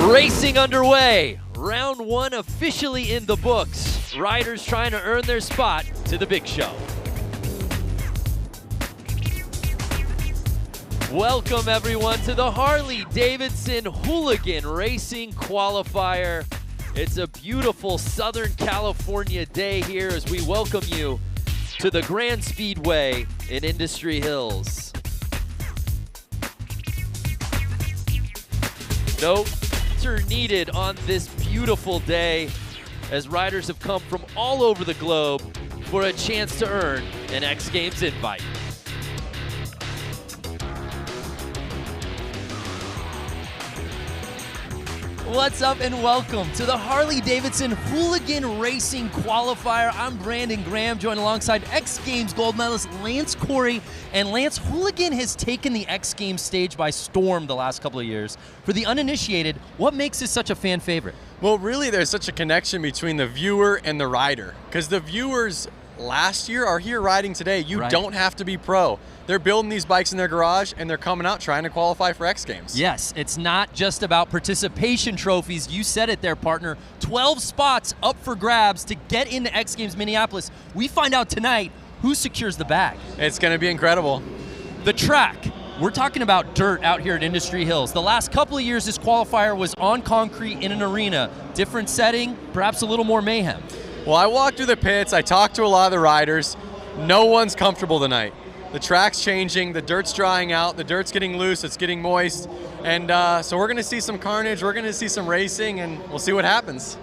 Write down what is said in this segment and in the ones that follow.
Racing underway. Round one officially in the books. Riders trying to earn their spot to the big show. Welcome everyone to the Harley-Davidson Hooligan Racing Qualifier. It's a beautiful Southern California day here as we welcome you to the Grand Speedway in Industry Hills. No are needed on this beautiful day as riders have come from all over the globe for a chance to earn an X Games invite. What's up and welcome to the Harley-Davidson Hooligan Racing Qualifier. I'm Brandon Graham, joined alongside X Games gold medalist Lance Corey. And Lance, Hooligan has taken the X Games stage by storm the last couple of years. For the uninitiated, what makes this such a fan favorite? Well, really, there's such a connection between the viewer and the rider. Because the viewers last year are here riding today. You don't have to be pro. They're building these bikes in their garage, and they're coming out trying to qualify for X Games. Yes, it's not just about participation trophies. You said it there, partner. 12 spots up for grabs to get into X Games Minneapolis. We find out tonight who secures the bag. It's going to be incredible. The track. We're talking about dirt out here at Industry Hills. The last couple of years, this qualifier was on concrete in an arena. Different setting, perhaps a little more mayhem. Well, I walked through the pits. I talked to a lot of the riders. No one's comfortable tonight. The track's changing, the dirt's drying out, the dirt's getting loose, it's getting moist, and so we're going to see some carnage, we're going to see some racing, and we'll see what happens.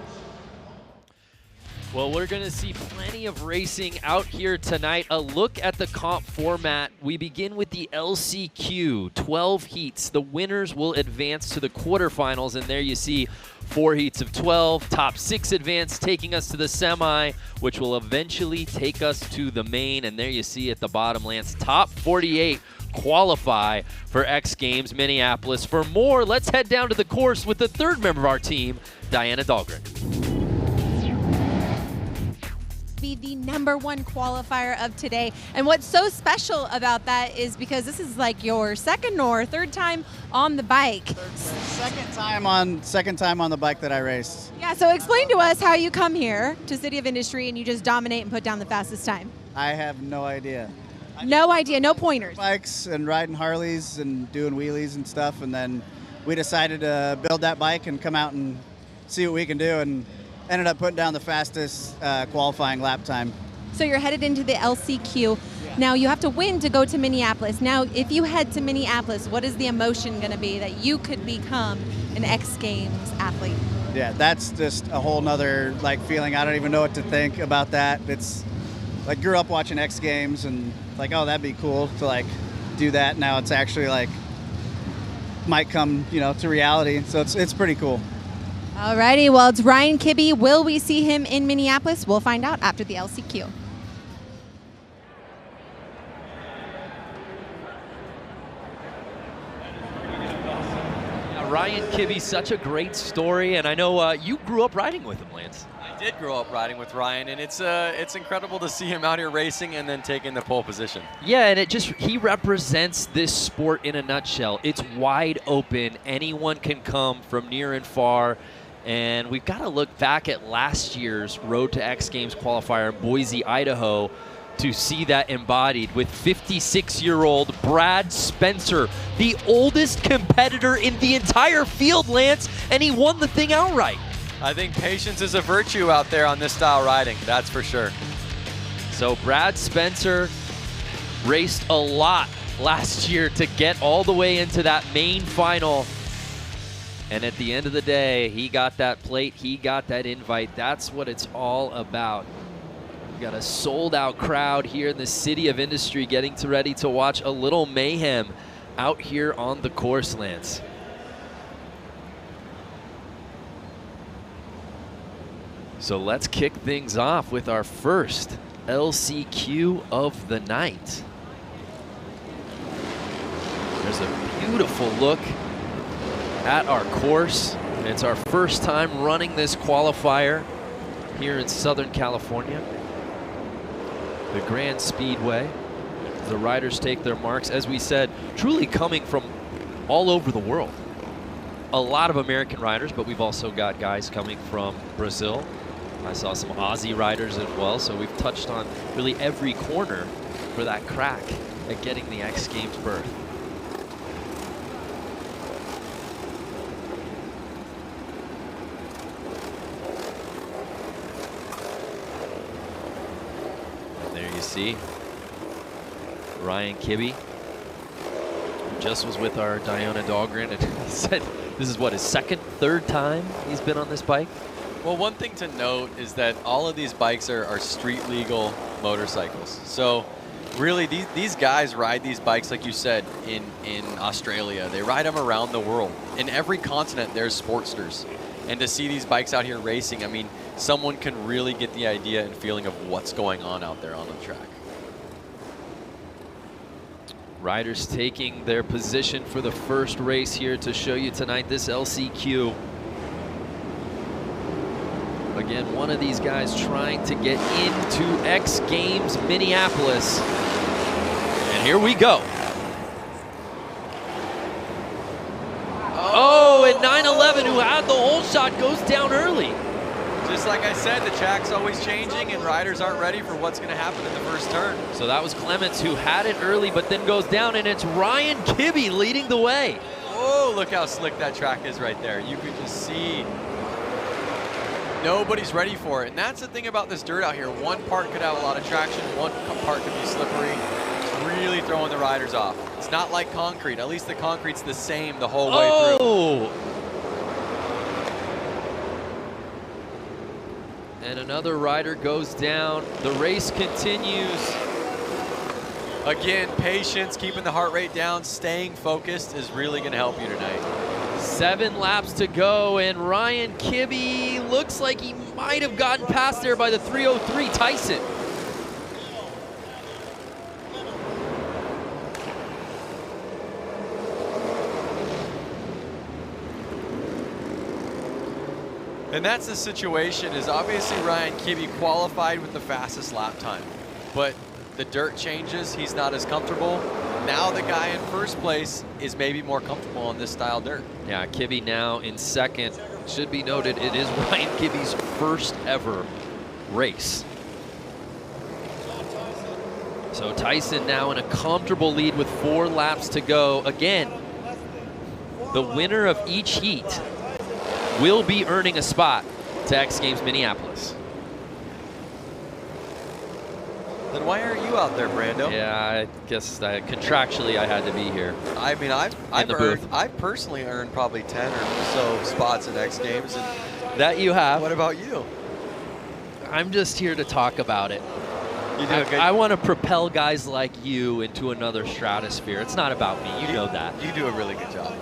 Well, we're going to see plenty of racing out here tonight. A look at the comp format. We begin with the LCQ, 12 heats. The winners will advance to the quarterfinals, and there you see 4 heats of 12, top 6 advance, taking us to the semi, which will eventually take us to the main. And there you see at the bottom, Lance, top 48 qualify for X Games Minneapolis. For more, let's head down to the course with the third member of our team, Diana Dahlgren. Be the #1 qualifier of today. And what's so special about that is because this is like your second or third time on the bike. Second time on the bike that I raced. Yeah, so explain to us how you come here to City of Industry and you just dominate and put down the fastest time. I have no idea. No idea, no pointers. Bikes and riding Harleys and doing wheelies and stuff, and then we decided to build that bike and come out and see what we can do, and ended up putting down the fastest qualifying lap time. So you're headed into the LCQ. Yeah. Now you have to win to go to Minneapolis. Now, if you head to Minneapolis, what is the emotion going to be that you could become an X Games athlete? Yeah, that's just a whole nother feeling. I don't even know what to think about that. It's like, grew up watching X Games and like, oh, that'd be cool to do that. Now it's actually might come, to reality. So it's pretty cool. Alrighty, well, it's Ryan Kibbe. Will we see him in Minneapolis? We'll find out after the LCQ. Ryan Kibbe, such a great story, and I know you grew up riding with him, Lance. I did grow up riding with Ryan, and it's incredible to see him out here racing and then taking the pole position. Yeah, and he represents this sport in a nutshell. It's wide open. Anyone can come from near and far. And we've got to look back at last year's Road to X Games qualifier in Boise, Idaho, to see that embodied with 56-year-old Brad Spencer, the oldest competitor in the entire field, Lance, and he won the thing outright. I think patience is a virtue out there on this style riding, that's for sure. So Brad Spencer raced a lot last year to get all the way into that main final. And at the end of the day, he got that plate, he got that invite. That's what it's all about. We've got a sold-out crowd here in the City of Industry getting ready to watch a little mayhem out here on the course, Lance. So let's kick things off with our first LCQ of the night. There's a beautiful look at our course. It's our first time running this qualifier here in Southern California. The Grand Speedway. The riders take their marks, as we said, truly coming from all over the world. a lot of American riders, but we've also got guys coming from Brazil. I saw some Aussie riders as well, so we've touched on really every corner for that crack at getting the X Games berth. And there you see Ryan Kibbe, who just was with our Diona Dahlgren, and he said this is what, his third time he's been on this bike? Well, one thing to note is that all of these bikes are street legal motorcycles. So really these guys ride these bikes, like you said, in Australia. They ride them around the world. In every continent there's Sportsters. And to see these bikes out here racing, I mean, someone can really get the idea and feeling of what's going on out there on the track. Riders taking their position for the first race here to show you tonight this LCQ. Again, one of these guys trying to get into X Games Minneapolis. And here we go. Oh, and 911, who had the whole shot, goes down early. Just like I said, the track's always changing and riders aren't ready for what's going to happen in the first turn. So that was Clements, who had it early but then goes down, and it's Ryan Kibbe leading the way. Oh, look how slick that track is right there. You can just see nobody's ready for it. And that's the thing about this dirt out here. One part could have a lot of traction, one part could be slippery, really throwing the riders off. It's not like concrete. At least the concrete's the same the whole way through. And another rider goes down. The race continues. Again, patience, keeping the heart rate down, staying focused is really going to help you tonight. 7 laps to go, and Ryan Kibbe looks like he might have gotten past there by the 303 Tyson. And that's the situation, is obviously Ryan Kibbe qualified with the fastest lap time, but the dirt changes, he's not as comfortable. Now the guy in first place is maybe more comfortable on this style dirt. Yeah, Kibbe now in second. Should be noted, it is Ryan Kibbe's first ever race. So Tyson now in a comfortable lead with 4 laps to go. Again, the winner of each heat will be earning a spot to X Games Minneapolis. Then why aren't you out there, Brando? Yeah, I guess contractually I had to be here. I mean, I've personally earned probably 10 or so spots at X Games. And that you have. What about you? I'm just here to talk about it. You do a good. I want to propel guys like you into another stratosphere. It's not about me. You know that. You do a really good job.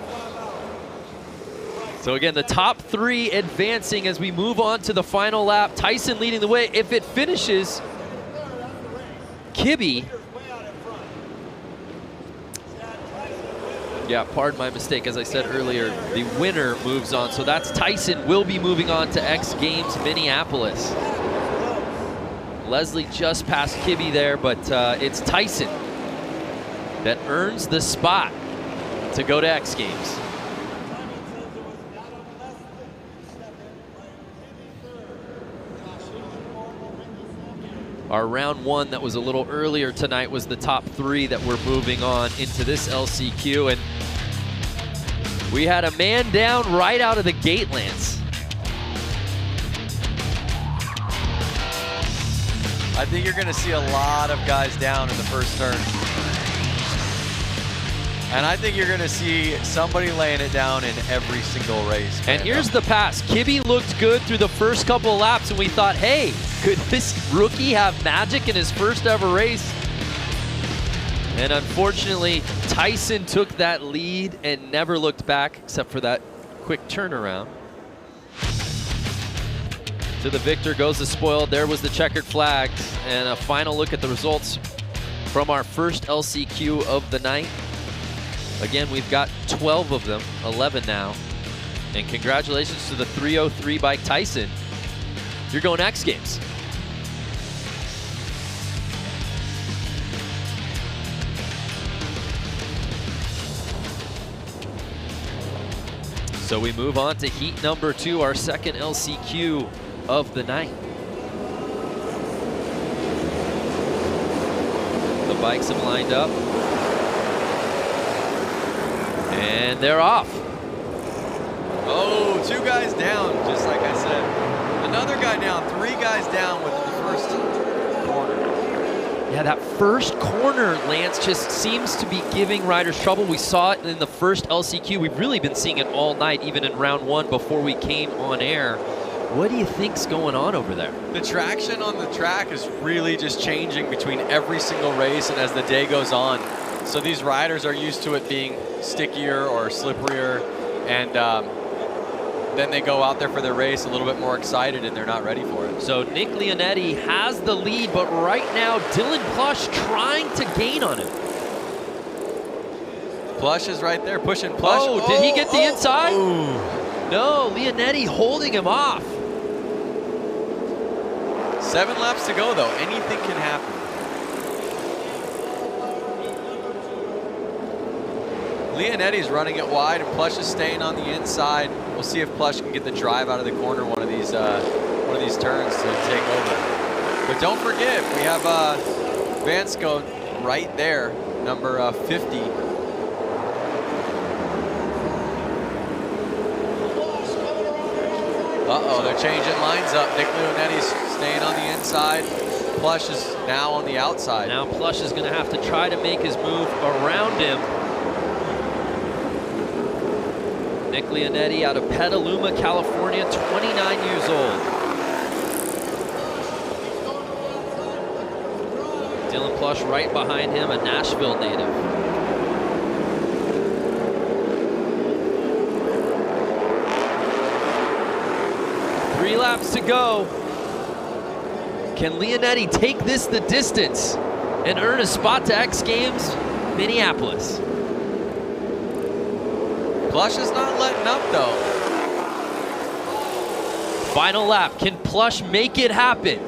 So again, the top 3 advancing as we move on to the final lap. Tyson leading the way. If it finishes, Kibbe. Yeah, pardon my mistake. As I said earlier, the winner moves on. So that's Tyson will be moving on to X Games Minneapolis. Leslie just passed Kibbe there, but it's Tyson that earns the spot to go to X Games. Our round 1 that was a little earlier tonight was the top 3 that we're moving on into this LCQ, and we had a man down right out of the gate, Lance. I think you're going to see a lot of guys down in the first turn. And I think you're going to see somebody laying it down in every single race. And here's the pass. Kibbe looked good through the first couple of laps, and we thought, hey, could this rookie have magic in his first ever race? And unfortunately, Tyson took that lead and never looked back except for that quick turnaround. To the victor goes the spoil. There was the checkered flag. And a final look at the results from our first LCQ of the night. Again, we've got 12 of them, 11 now. And congratulations to the 303 bike Tyson. You're going X Games. So we move on to heat number 2, our second LCQ of the night. The bikes have lined up. And they're off. Oh, 2 guys down, just like I said. Another guy down, 3 guys down with the first corner. Yeah, that first corner, Lance, just seems to be giving riders trouble. We saw it in the first LCQ. We've really been seeing it all night, even in round 1 before we came on air. What do you think's going on over there? The traction on the track is really just changing between every single race and as the day goes on. So these riders are used to it being stickier or slipperier, and then they go out there for their race a little bit more excited and they're not ready for it. So Nick Leonetti has the lead, but right now Dylan Plush trying to gain on him. Plush is right there pushing Plush. Oh, did he get the inside? Ooh. No, Leonetti holding him off. 7 laps to go though, anything can happen. Leonetti's running it wide and Plush is staying on the inside. We'll see if Plush can get the drive out of the corner one of these turns to take over. But don't forget, we have Vansko right there, number 50. Uh-oh, they're changing lines up. Nick Leonetti's staying on the inside. Plush is now on the outside. Now Plush is going to have to try to make his move around him. Nick Leonetti out of Petaluma, California, 29 years old. Dylan Plush right behind him, a Nashville native. Three laps to go. Can Leonetti take this the distance and earn a spot to X Games Minneapolis? Plush is not letting up though. Final lap, can Plush make it happen?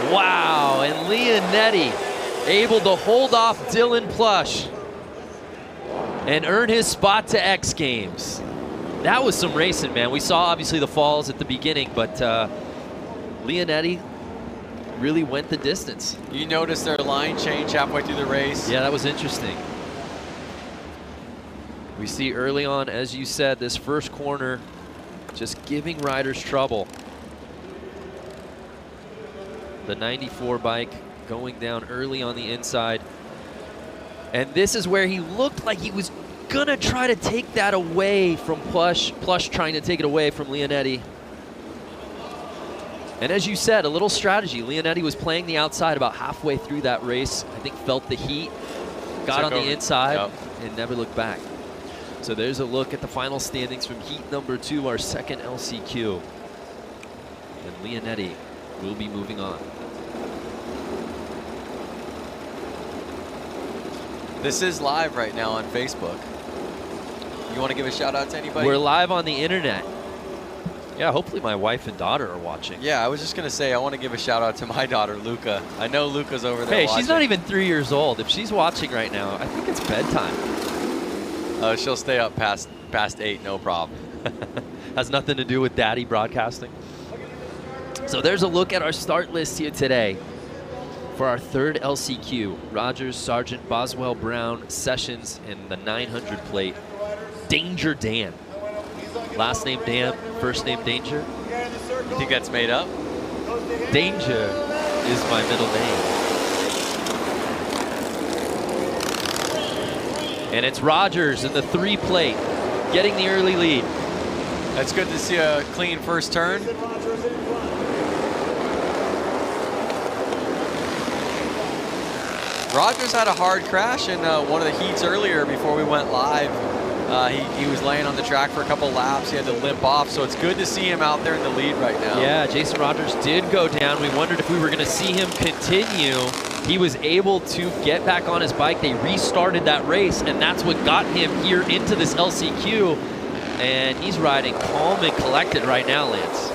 Wow, and Leonetti able to hold off Dylan Plush and earn his spot to X Games. That was some racing, man. We saw obviously the falls at the beginning, but Leonetti really went the distance. You noticed their line change halfway through the race. Yeah, that was interesting. We see early on, as you said, this first corner just giving riders trouble. The 94 bike going down early on the inside. And this is where he looked like he was gonna try to take that away from Plush. Plush trying to take it away from Leonetti. And as you said, a little strategy. Leonetti was playing the outside about halfway through that race. I think felt the heat, got on the inside, and never looked back. So there's a look at the final standings from heat number 2, our second LCQ. And Leonetti will be moving on. This is live right now on Facebook. You want to give a shout out to anybody? We're live on the internet. Yeah, hopefully my wife and daughter are watching. Yeah, I was just going to say, I want to give a shout out to my daughter, Luca. I know Luca's over there watching. She's not even 3 years old. If she's watching right now, I think it's bedtime. She'll stay up past 8, no problem. Has nothing to do with daddy broadcasting. So there's a look at our start list here today for our third LCQ. Rogers, Sargent, Boswell, Brown, Sessions, and the 900 plate, Danger Dan. Last name Dan, first name Danger. You think that's made up? Danger is my middle name. And it's Rogers in the 3 plate, getting the early lead. That's good to see a clean first turn. Rogers had a hard crash in one of the heats earlier before we went live. He was laying on the track for a couple laps. He had to limp off, so it's good to see him out there in the lead right now. Yeah, Jason Rogers did go down. We wondered if we were going to see him continue. He was able to get back on his bike. They restarted that race, and that's what got him here into this LCQ. And he's riding calm and collected right now, Lance.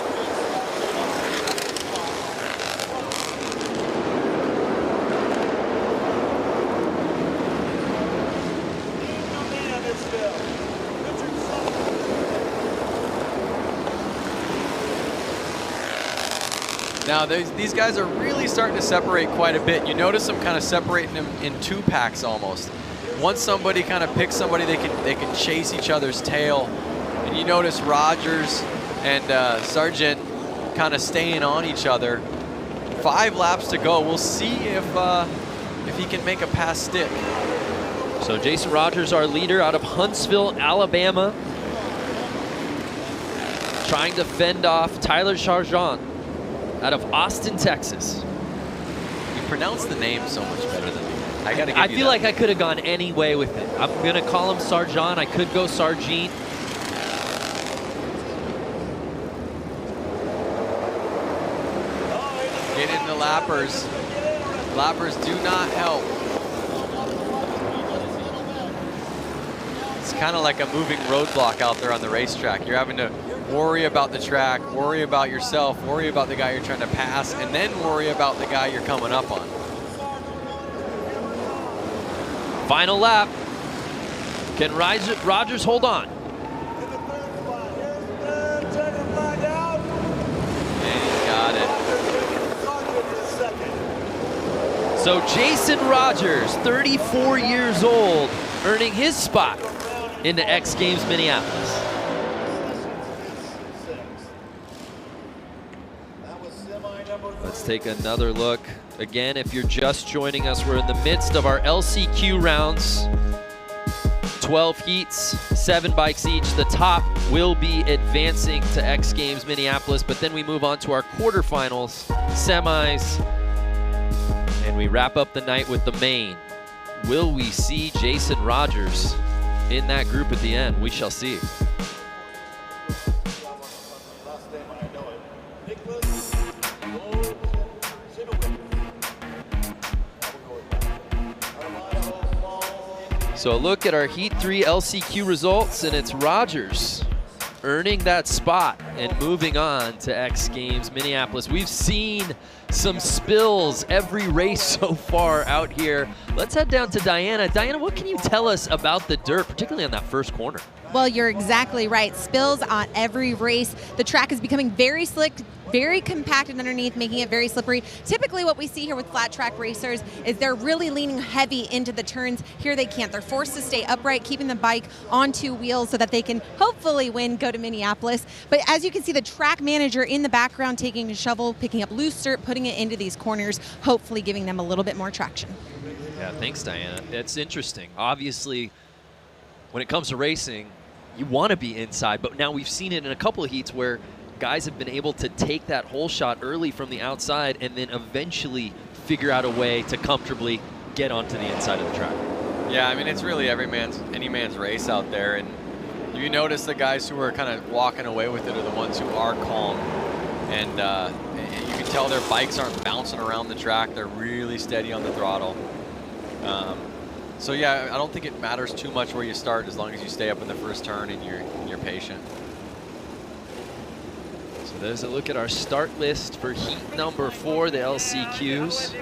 Now, these guys are really starting to separate quite a bit. You notice them kind of separating them in 2 packs almost. Once somebody kind of picks somebody, they can chase each other's tail. And you notice Rogers and Sargent kind of staying on each other. 5 laps to go. We'll see if he can make a pass stick. So Jason Rogers, our leader out of Huntsville, Alabama, trying to fend off Tyler Sargent out of Austin, Texas. You pronounce the name so much better than me. I gotta give I you feel that. like I could have gone any way with it. I'm gonna call him Sargent. I could go Sargent. Get into lappers. Lappers do not help. It's kind of like a moving roadblock out there on the racetrack. You're having to worry about the track, worry about yourself, worry about the guy you're trying to pass, and then worry about the guy you're coming up on. Final lap. Can Rogers hold on? And he got it. So Jason Rogers, 34 years old, earning his spot in the X Games Minneapolis. Let's take another look. Again, if you're just joining us, we're in the midst of our LCQ rounds. 12 heats, 7 bikes each. The top will be advancing to X Games Minneapolis, but then we move on to our quarterfinals, semis, and we wrap up the night with the main. Will we see Jason Rogers in that group at the end? We shall see. So a look at our Heat 3 LCQ results, and it's Rogers earning that spot and moving on to X Games Minneapolis. We've seen some spills every race so far out here. Let's head down to Diana. Diana, what can you tell us about the dirt, particularly on that first corner? Well, you're exactly right. Spills on every race. The track is becoming very slick, very compacted underneath, making it very slippery. Typically what we see here with flat track racers is they're really leaning heavy into the turns. Here they can't. They're forced to stay upright, keeping the bike on 2 wheels so that they can hopefully win, go to Minneapolis. But as you can see, the track manager in the background taking a shovel, picking up loose dirt, putting it into these corners, hopefully giving them a little bit more traction. Yeah, thanks, Diana. It's interesting. Obviously, when it comes to racing, you want to be inside, but now we've seen it in a couple of heats where guys have been able to take that hole shot early from the outside and then eventually figure out a way to comfortably get onto the inside of the track. Yeah, I mean, it's really any man's race out there, and you notice the guys who are kind of walking away with it are the ones who are calm, and you can tell their bikes aren't bouncing around the track. They're really steady on the throttle. So yeah, I don't think it matters too much where you start as long as you stay up in the first turn and you're patient. So there's a look at our start list for heat number 4, the LCQs.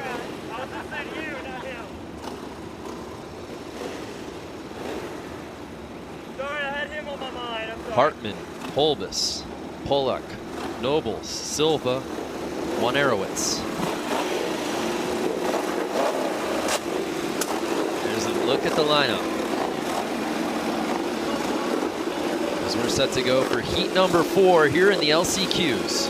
Hartman, Holbus, Pollock, Nobles, Silva, Wanarowitz. There's a look at the lineup as we're set to go for heat number 4 here in the LCQs.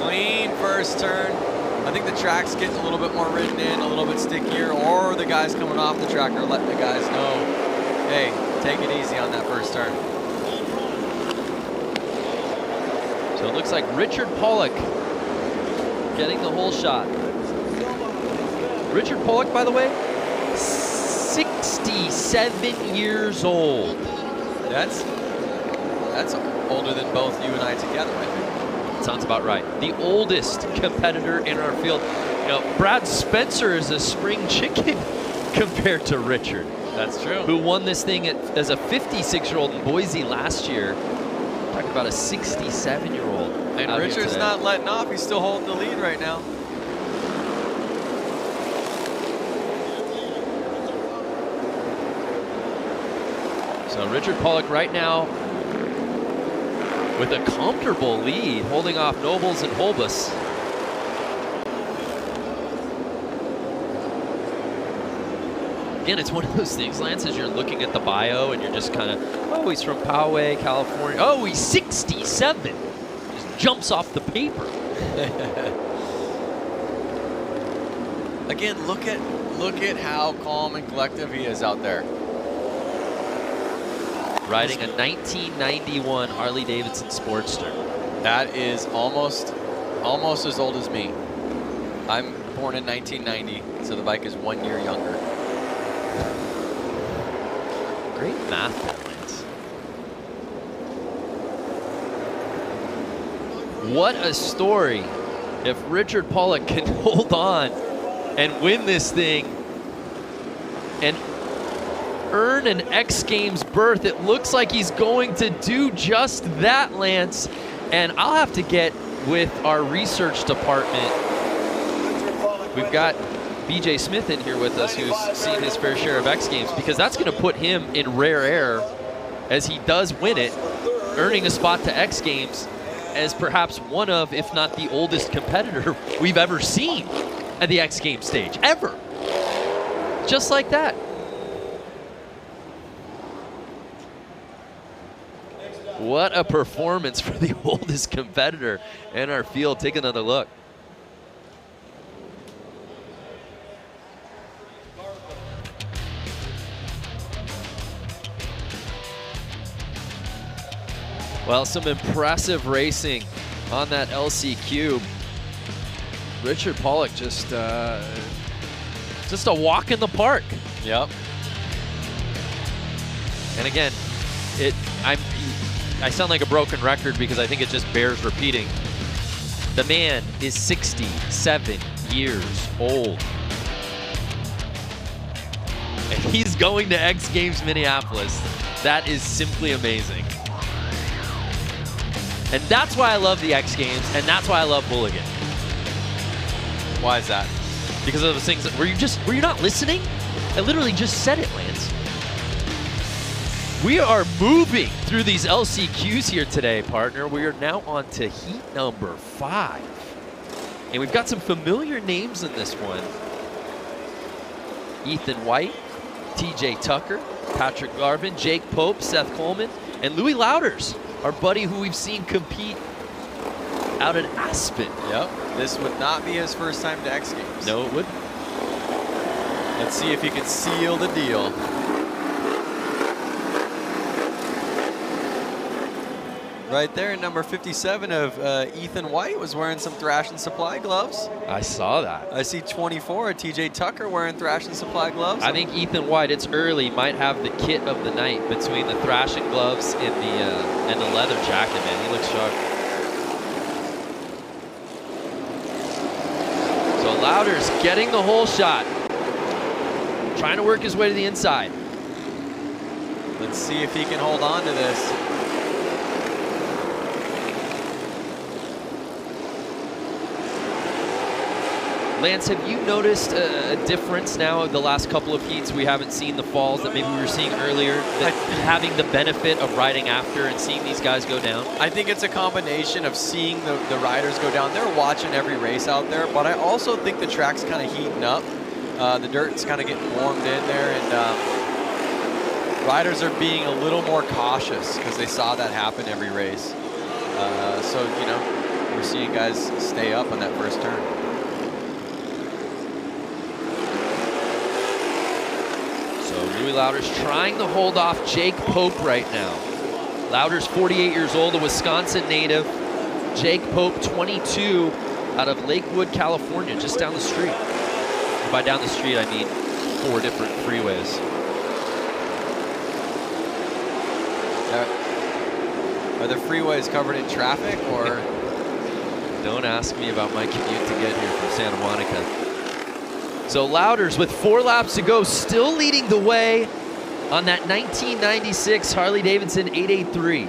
Clean first turn. I think the track's getting a little bit more ridden in, a little bit stickier, or the guys coming off the track are letting the guys know, hey, take it easy on that first turn. So it looks like Richard Pollock getting the whole shot. Richard Pollock, by the way, 67 years old. That's older than both you and I together, I think. Sounds about right. The oldest competitor in our field. You know, Brad Spencer is a spring chicken compared to Richard. That's true. Who won this thing as a 56-year-old in Boise last year. Talking about a 67-year-old. And out here Richard's today. not letting off. He's still holding the lead right now. So Richard Pollock right now with a comfortable lead, holding off Nobles and Holbus. Again, it's one of those things, Lance, as you're looking at the bio and you're just kind of, oh, he's from Poway, California. Oh, he's 67. Just jumps off the paper. Again, look at how calm and collective he is out there. Riding a 1991 Harley-Davidson Sportster. That is almost as old as me. I'm born in 1990, so the bike is 1 year younger. Great math there, Lance. What a story if Richard Pollock can hold on and win this thing and earn an X Games berth. It looks like he's going to do just that, Lance. And I'll have to get with our research department. We've got BJ Smith in here with us, who's seen his fair share of X Games, because that's going to put him in rare air as he does win it, earning a spot to X Games as perhaps one of, if not the oldest competitor we've ever seen at the X Games stage, ever. Just like that. What a performance for the oldest competitor in our field. Take another look. Well, some impressive racing on that LC Cube. Richard Pollock just a walk in the park. Yep. And again, I sound like a broken record because I think it just bears repeating. The man is 67 years old. And he's going to X Games Minneapolis. That is simply amazing. And that's why I love the X Games, and that's why I love Hooligan. Why is that? Because of those things that, were you not listening? I literally just said it, Lance. We are moving through these LCQs here today, partner. We are now on to heat number 5. And we've got some familiar names in this one. Ethan White, TJ Tucker, Patrick Garvin, Jake Pope, Seth Coleman, and Louis Louders, our buddy who we've seen compete out at Aspen. Yep. This would not be his first time to X Games. No, it wouldn't. Let's see if he can seal the deal. Right there, number 57 of Ethan White was wearing some Thrash and Supply gloves. I saw that. I see 24 of TJ Tucker wearing Thrash and Supply gloves. I think Ethan White, it's early, might have the kit of the night between the thrashing gloves and the leather jacket, man. He looks sharp. So Louders getting the hole shot. Trying to work his way to the inside. Let's see if he can hold on to this. Lance, have you noticed a difference now of the last couple of heats? We haven't seen the falls that maybe we were seeing earlier, that having the benefit of riding after and seeing these guys go down? I think it's a combination of seeing the riders go down. They're watching every race out there, but I also think the track's kind of heating up. The dirt's kind of getting warmed in there, and riders are being a little more cautious because they saw that happen every race. So, you know, we're seeing guys stay up on that first turn. Louis Louders trying to hold off Jake Pope right now. Louders, 48 years old, a Wisconsin native. Jake Pope, 22, out of Lakewood, California, just down the street. And by down the street, I mean 4 different freeways. Are the freeways covered in traffic, or? Don't ask me about my commute to get here from Santa Monica. So Louders with 4 laps to go, still leading the way on that 1996 Harley-Davidson 883.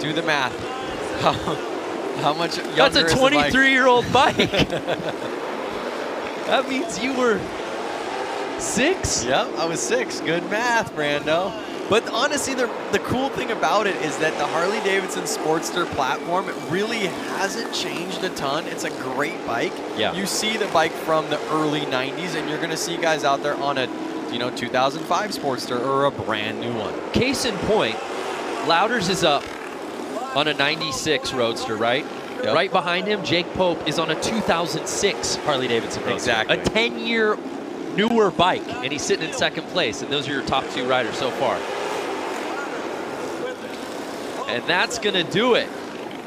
Do the math. How much younger That's a is the bike? 23-year-old bike. That means you were 6? Yep, I was 6. Good math, Brando. But honestly, the cool thing about it is that the Harley-Davidson Sportster platform really hasn't changed a ton. It's a great bike. Yeah. You see the bike from the early 90s, and you're going to see guys out there on a 2005 Sportster or a brand new one. Case in point, Louders is up on a 96 Roadster, right? Yep. Right behind him, Jake Pope is on a 2006 Harley-Davidson Roadster. Exactly. A 10-year newer bike, and he's sitting in second place, and those are your top 2 riders so far. And that's going to do it.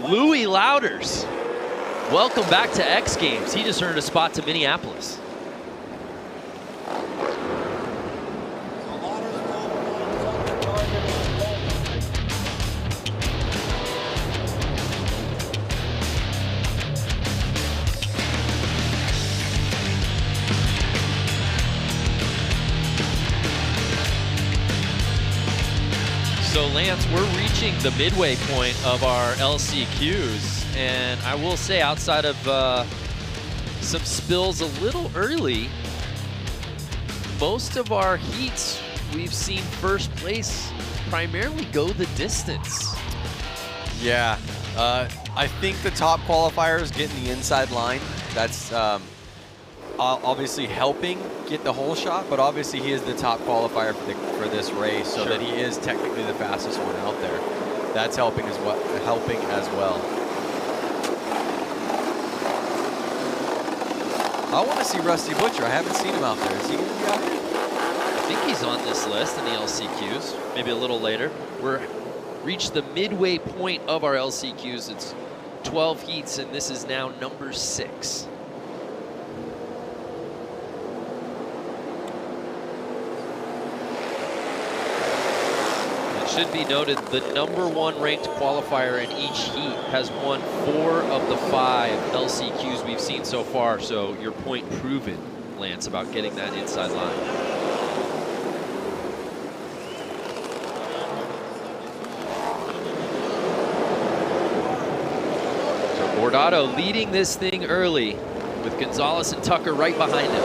Louis Louders, welcome back to X Games. He just earned a spot to Minneapolis. So Lance, we're reaching the midway point of our LCQs, and I will say, outside of some spills a little early, most of our heats we've seen first place primarily go the distance. Yeah, I think the top qualifier is getting the inside line. That's obviously helping get the whole shot, but obviously he is the top qualifier for this race, so that he is technically the fastest one out there. That's helping as well. I want to see Rusty Butcher. I haven't seen him out there. Is he going to be out here? I think he's on this list in the LCQs, maybe a little later. We're reached the midway point of our LCQs. It's 12 heats, and this is now number 6. Should be noted, the #1 ranked qualifier in each heat has won 4 of the 5 LCQs we've seen so far, so your point proven, Lance, about getting that inside line. So Bordato leading this thing early with Gonzalez and Tucker right behind him.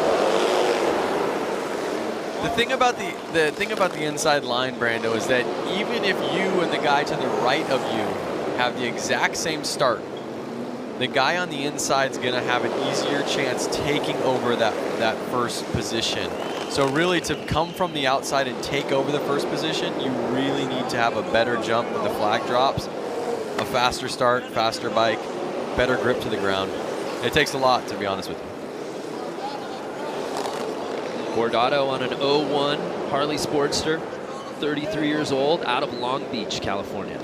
The thing about the inside line, Brando, is that even if you and the guy to the right of you have the exact same start, the guy on the inside is going to have an easier chance taking over that first position. So really, to come from the outside and take over the first position, you really need to have a better jump when the flag drops, a faster start, faster bike, better grip to the ground. It takes a lot, to be honest with you. Bordato on an 01 Harley Sportster, 33 years old, out of Long Beach, California.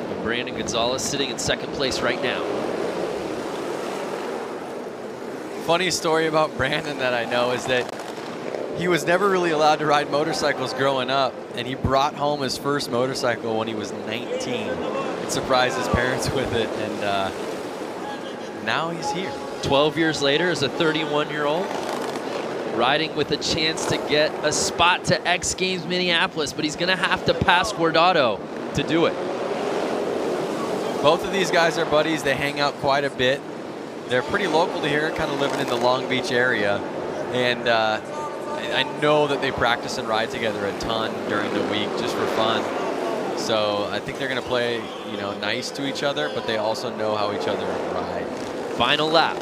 And Brandon Gonzalez sitting in second place right now. Funny story about Brandon that I know is that he was never really allowed to ride motorcycles growing up, and he brought home his first motorcycle when he was 19 and surprised his parents with it, and now he's here. 12 years later, as a 31-year-old, riding with a chance to get a spot to X Games Minneapolis, but he's going to have to pass Bordato to do it. Both of these guys are buddies. They hang out quite a bit. They're pretty local to here, kind of living in the Long Beach area, and I know that they practice and ride together a ton during the week just for fun. So I think they're going to play, nice to each other, but they also know how each other ride. Final lap.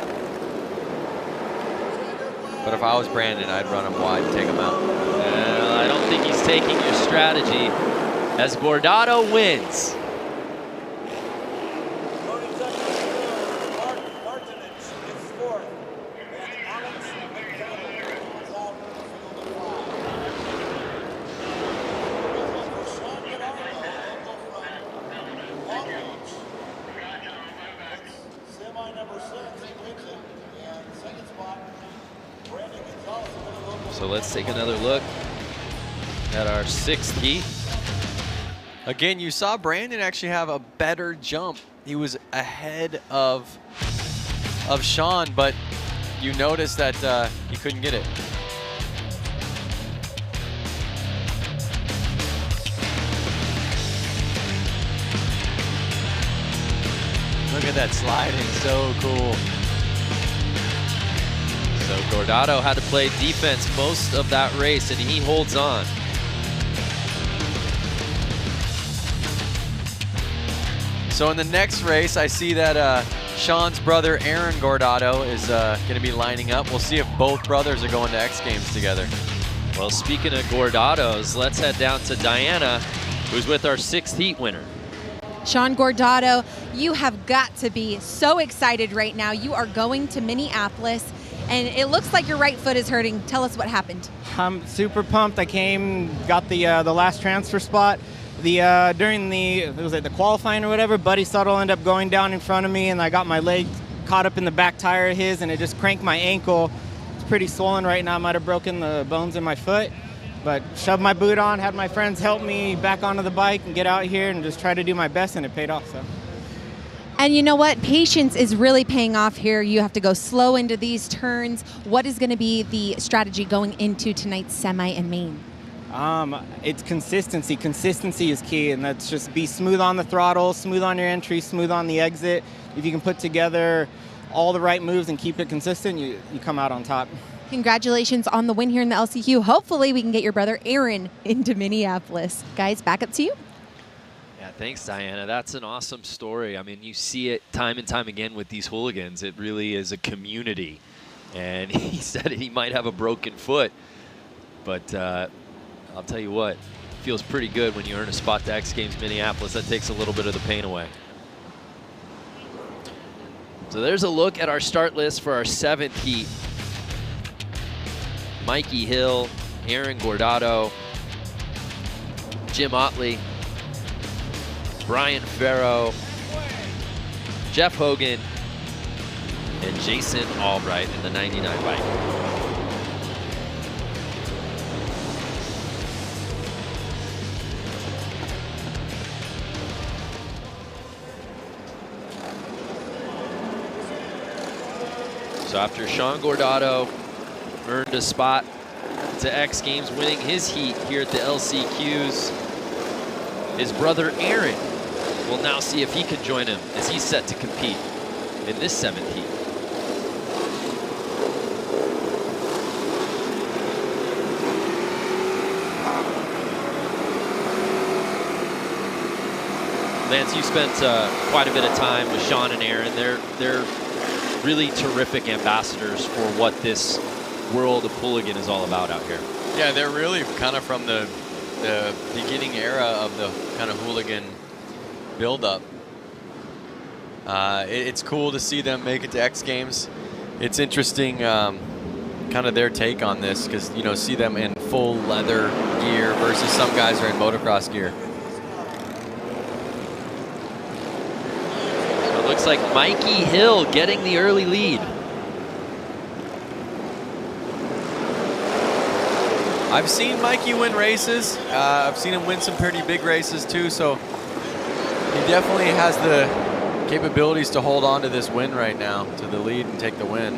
But if I was Brandon, I'd run him wide and take him out. I don't think he's taking your strategy as Bordato wins. So let's take another look at our 6th heat. Again, you saw Brandon actually have a better jump. He was ahead of of Sean, but you notice that he couldn't get it. Look at that sliding, so cool. So Gordado had to play defense most of that race, and he holds on. So in the next race, I see that Sean's brother, Aaron Gordado, is going to be lining up. We'll see if both brothers are going to X Games together. Well, speaking of Gordados, let's head down to Diana, who's with our 6th heat winner. Sean Gordado, you have got to be so excited right now. You are going to Minneapolis, and it looks like your right foot is hurting. Tell us what happened. I'm super pumped. I got the last transfer spot. During the qualifying or whatever, Buddy Suttles ended up going down in front of me, and I got my leg caught up in the back tire of his, and it just cranked my ankle. It's pretty swollen right now. I might have broken the bones in my foot, but shoved my boot on, had my friends help me back onto the bike and get out here and just try to do my best, and it paid off. So. And you know what? Patience is really paying off here. You have to go slow into these turns. What is going to be the strategy going into tonight's semi and main? It's consistency. Consistency is key, and that's just be smooth on the throttle, smooth on your entry, smooth on the exit. If you can put together all the right moves and keep it consistent, you come out on top. Congratulations on the win here in the LCQ. Hopefully we can get your brother Aaron into Minneapolis. Guys, back up to you. Yeah, thanks, Diana. That's an awesome story. I mean, you see it time and time again with these hooligans. It really is a community. And he said he might have a broken foot, but I'll tell you what, it feels pretty good when you earn a spot to X Games Minneapolis. That takes a little bit of the pain away. So there's a look at our start list for our 7th heat. Mikey Hill, Aaron Gordado, Jim Otley, Brian Farrow, Jeff Hogan, and Jason Albright in the 99 bike. So after Sean Gordado earned a spot to X Games, winning his heat here at the LCQs, his brother Aaron will now see if he can join him as he's set to compete in this 7th heat. Lance, you spent quite a bit of time with Sean and Aaron. They're really terrific ambassadors for what this world of hooligan is all about out here. Yeah, they're really kind of from the beginning era of the kind of hooligan build-up. It's cool to see them make it to X Games. It's interesting, kind of their take on this, because see them in full leather gear versus some guys are in motocross gear. So it looks like Mikey Hill getting the early lead. I've seen Mikey win races. I've seen him win some pretty big races too, so he definitely has the capabilities to hold on to this win right now, to the lead and take the win.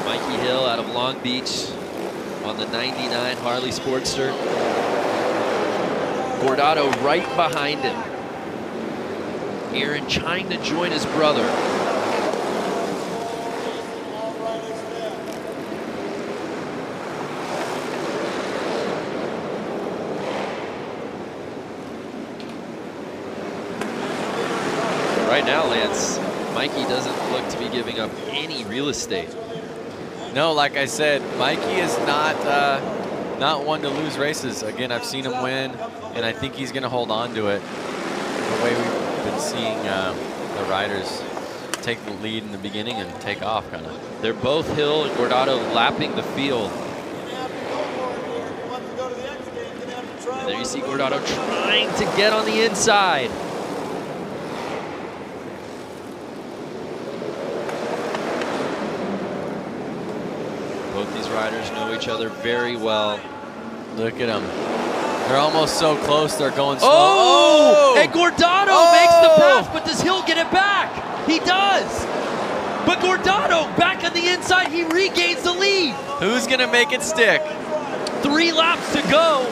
Mikey Hill out of Long Beach on the 99 Harley Sportster. Gordado right behind him. Aaron trying to join his brother. Right now, Lance, Mikey doesn't look to be giving up any real estate. No, like I said, Mikey is not one to lose races. Again, I've seen him win, and I think he's going to hold on to it. The way we've been seeing the riders take the lead in the beginning and take off, kind of. They're both Hill and Gordado lapping the field. And there you see Gordado trying to get on the inside. Both these riders know each other very well. Look at them. They're almost so close, they're going slow. Oh! And Gordado makes the pass, but does Hill get it back? He does. But Gordado back on the inside, he regains the lead. Who's gonna make it stick? 3 laps to go.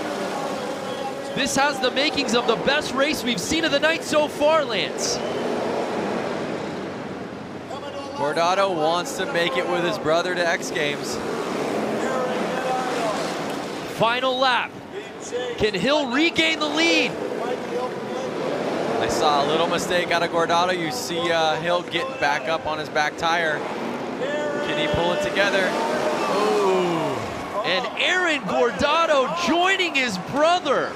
This has the makings of the best race we've seen of the night so far, Lance. Gordado wants to make it with his brother to X Games. Final lap. Can Hill regain the lead? I saw a little mistake out of Gordado. You see Hill getting back up on his back tire. Can he pull it together? Ooh. And Aaron Gordado joining his brother.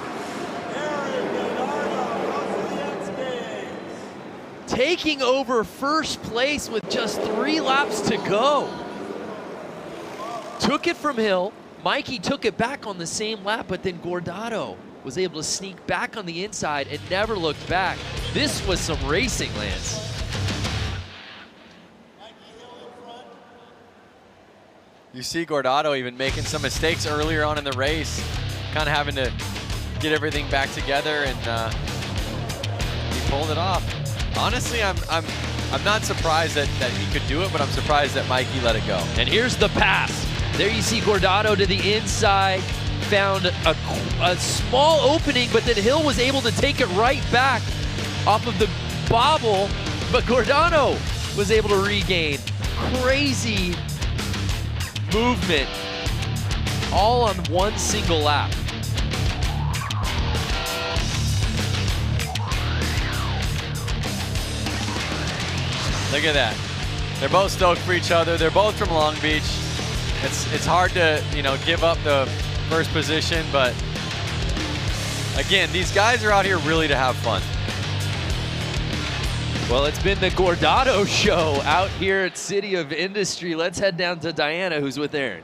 Taking over first place with just 3 laps to go. Took it from Hill. Mikey took it back on the same lap, but then Gordado was able to sneak back on the inside and never looked back. This was some racing, Lance. You see Gordado even making some mistakes earlier on in the race, kind of having to get everything back together, and he pulled it off. Honestly, I'm not surprised that he could do it, but I'm surprised that Mikey let it go. And here's the pass. There you see Gordado to the inside, found a small opening, but then Hill was able to take it right back off of the bobble, but Gordado was able to regain. Crazy movement, all on one single lap. Look at that. They're both stoked for each other. They're both from Long Beach. It's hard to, you know, give up the first position, but again, these guys are out here really to have fun. Well, it's been the Gordado show out here at City of Industry. Let's head down to Diana, who's with Aaron.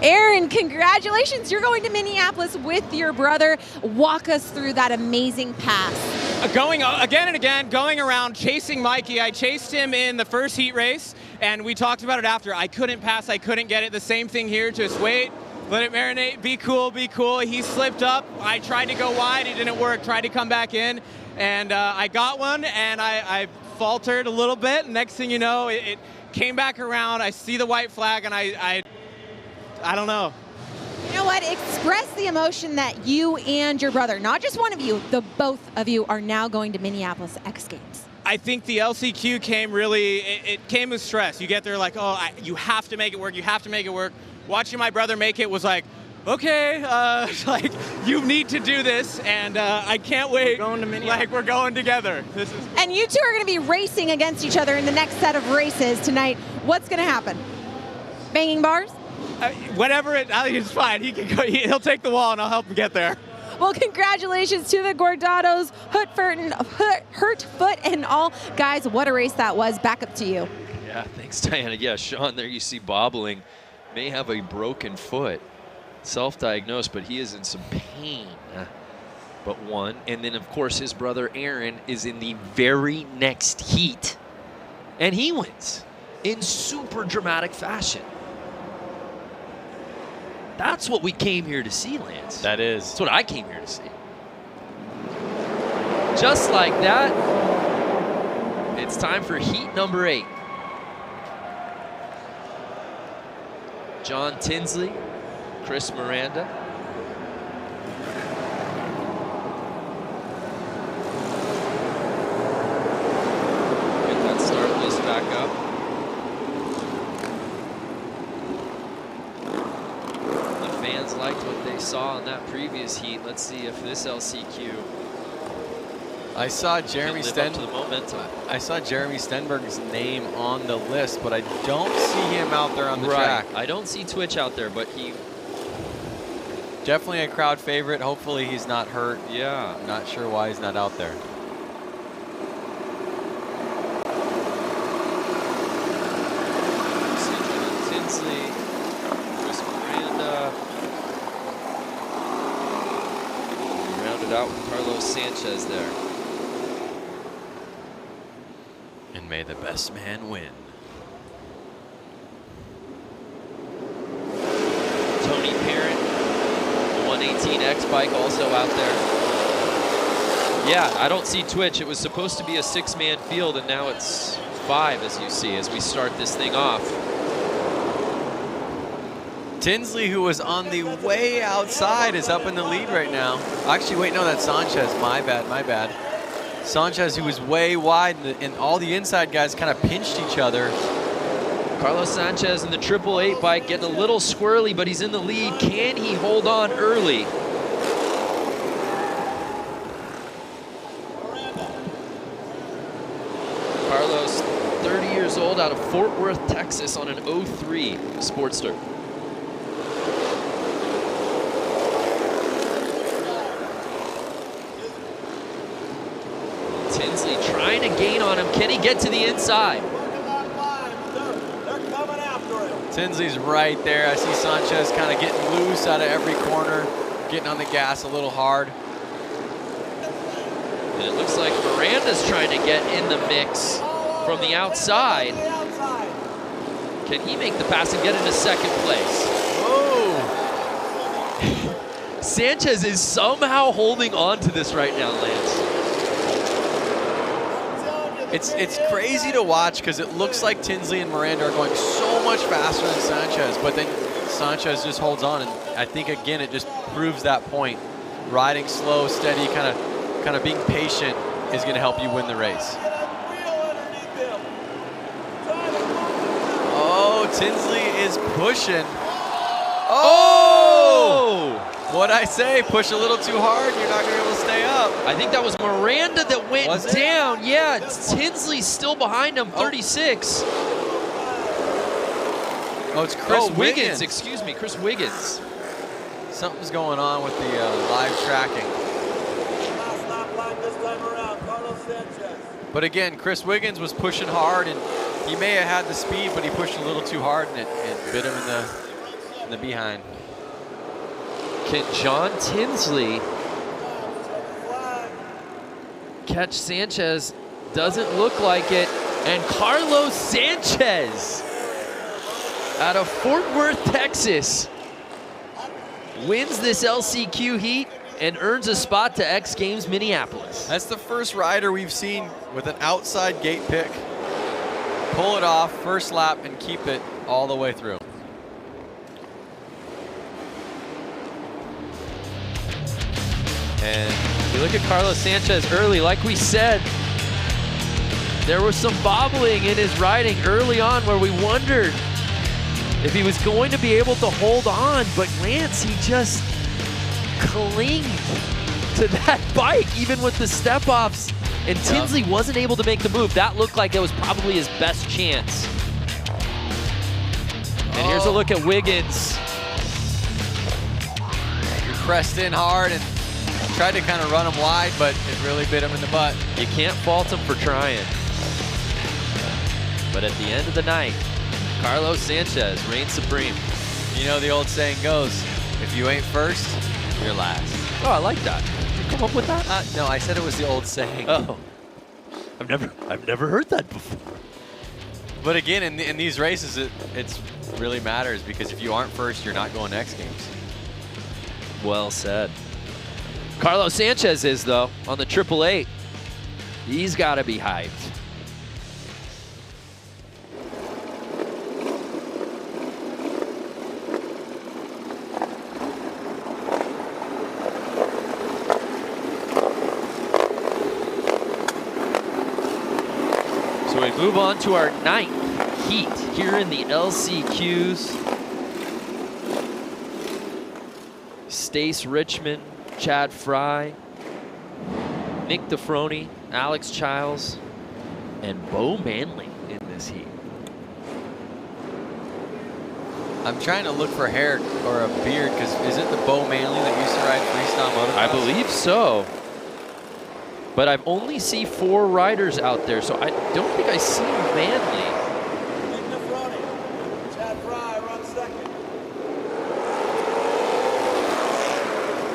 Aaron, congratulations. You're going to Minneapolis with your brother. Walk us through that amazing pass. Going again and again, going around, chasing Mikey. I chased him in the first heat race, and we talked about it after. I couldn't pass, I couldn't get it. The same thing here, just wait, let it marinate, be cool, be cool. He slipped up. I tried to go wide, it didn't work, tried to come back in, and I got one, and I faltered a little bit. Next thing you know, it came back around. I see the white flag, and I don't know. You know what? Express the emotion that you and your brother, not just one of you, the both of you are now going to Minneapolis X Games. I think the LCQ came really, it came with stress. You get there like, oh, you have to make it work, you have to make it work. Watching my brother make it was like, okay, like, you need to do this, and I can't wait. Going to Minneapolis. Like, we're going together. This is. And you two are going to be racing against each other in the next set of races tonight. What's going to happen? Banging bars? Whatever, it's fine. He can go. He'll take the wall, and I'll help him get there. Well, congratulations to the Gordados, hurt foot and all. Guys, what a race that was. Back up to you. Yeah, thanks, Diana. Yeah, Sean, there you see bobbling. May have a broken foot. Self-diagnosed, but he is in some pain. But one. And then, of course, his brother Aaron is in the very next heat. And he wins in super dramatic fashion. That's what we came here to see, Lance. That is. That's what I came here to see. Just like that, it's time for heat number 8. John Tinsley, Chris Miranda. Get that start list back up. Fans liked what they saw in that previous heat. Let's see if this LCQ. I saw Jeremy I saw Jeremy Stenberg's name on the list, but I don't see him out there on the track. I don't see Twitch out there, but he definitely a crowd favorite. Hopefully he's not hurt. Yeah, not sure why he's not out there. Tinsley, Chris Miranda. Rounded out with Carlos Sanchez there. And may the best man win. Tony Parent, the 118X bike also out there. Yeah, I don't see Twitch. It was supposed to be a 6-man field, and now it's 5, as you see, as we start this thing off. Tinsley, who was on the way outside, is up in the lead right now. Actually, wait, no, that's Sanchez. My bad. Sanchez, who was way wide, and all the inside guys kind of pinched each other. Carlos Sanchez in the 888 bike getting a little squirrely, but he's in the lead. Can he hold on early? Carlos, 30 years old, out of Fort Worth, Texas, on an 03 Sportster. Tinsley trying to gain on him. Can he get to the inside? Tinsley's right there. I see Sanchez kind of getting loose out of every corner, getting on the gas a little hard. And it looks like Miranda's trying to get in the mix from the outside. Can he make the pass and get into second place? Oh! Sanchez is somehow holding on to this right now, Lance. It's crazy to watch because it looks like Tinsley and Miranda are going so much faster than Sanchez, but then Sanchez just holds on, and I think again it just proves that point. Riding slow, steady, kind of being patient is going to help you win the race. Oh, Tinsley is pushing. Oh! What'd I say? Push a little too hard, you're not going to be able to stay up. I think that was Miranda that went down. Yeah, Tinsley's still behind him, 36. Oh, it's Chris Wiggins. Excuse me, Chris Wiggins. Something's going on with the live tracking. But again, Chris Wiggins was pushing hard, and he may have had the speed, but he pushed a little too hard, and it bit him in the behind. Can John Tinsley catch Sanchez? Doesn't look like it. And Carlos Sanchez out of Fort Worth, Texas, wins this LCQ heat and earns a spot to X Games Minneapolis. That's the first rider we've seen with an outside gate pick pull it off first lap and keep it all the way through. And you look at Carlos Sanchez early, like we said, there was some bobbling in his riding early on where we wondered if he was going to be able to hold on, but Lance, he just clinged to that bike, even with the step-offs, and Tinsley wasn't able to make the move. That looked like it was probably his best chance. And here's a look at Wiggins. He pressed in hard and tried to kind of run him wide, but it really bit him in the butt. You can't fault him for trying. But at the end of the night, Carlos Sanchez reigns supreme. You know the old saying goes, if you ain't first, you're last. Oh, I like that. Did you come up with that? No, I said it was the old saying. Oh, I've never heard that before. But again, in these races, it really matters because if you aren't first, you're not going to X Games. Well said. Carlos Sanchez is, though, on the 888. He's got to be hyped. So we move on to our 9th heat here in the LCQs. Stace Richmond, Chad Fry, Nick DeFroni, Alex Childs, and Bo Manley in this heat. I'm trying to look for hair or a beard because is it the Bo Manley that used to ride freestyle motocross? I believe so. But I've only seen 4 riders out there, so I don't think I see Manley. Nick DeFroni, Chad Fry runs second.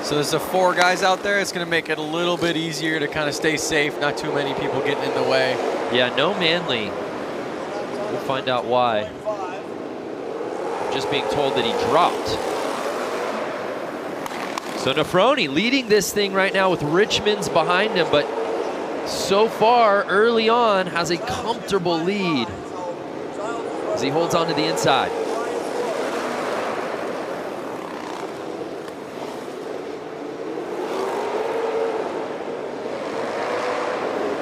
So there's the 4 guys out there. It's going to make it a little bit easier to kind of stay safe. Not too many people getting in the way. Yeah, no Manley. We'll find out why. Just being told that he dropped. So Nefroni leading this thing right now with Richmond's behind him, but so far, early on, has a comfortable lead as he holds on to the inside.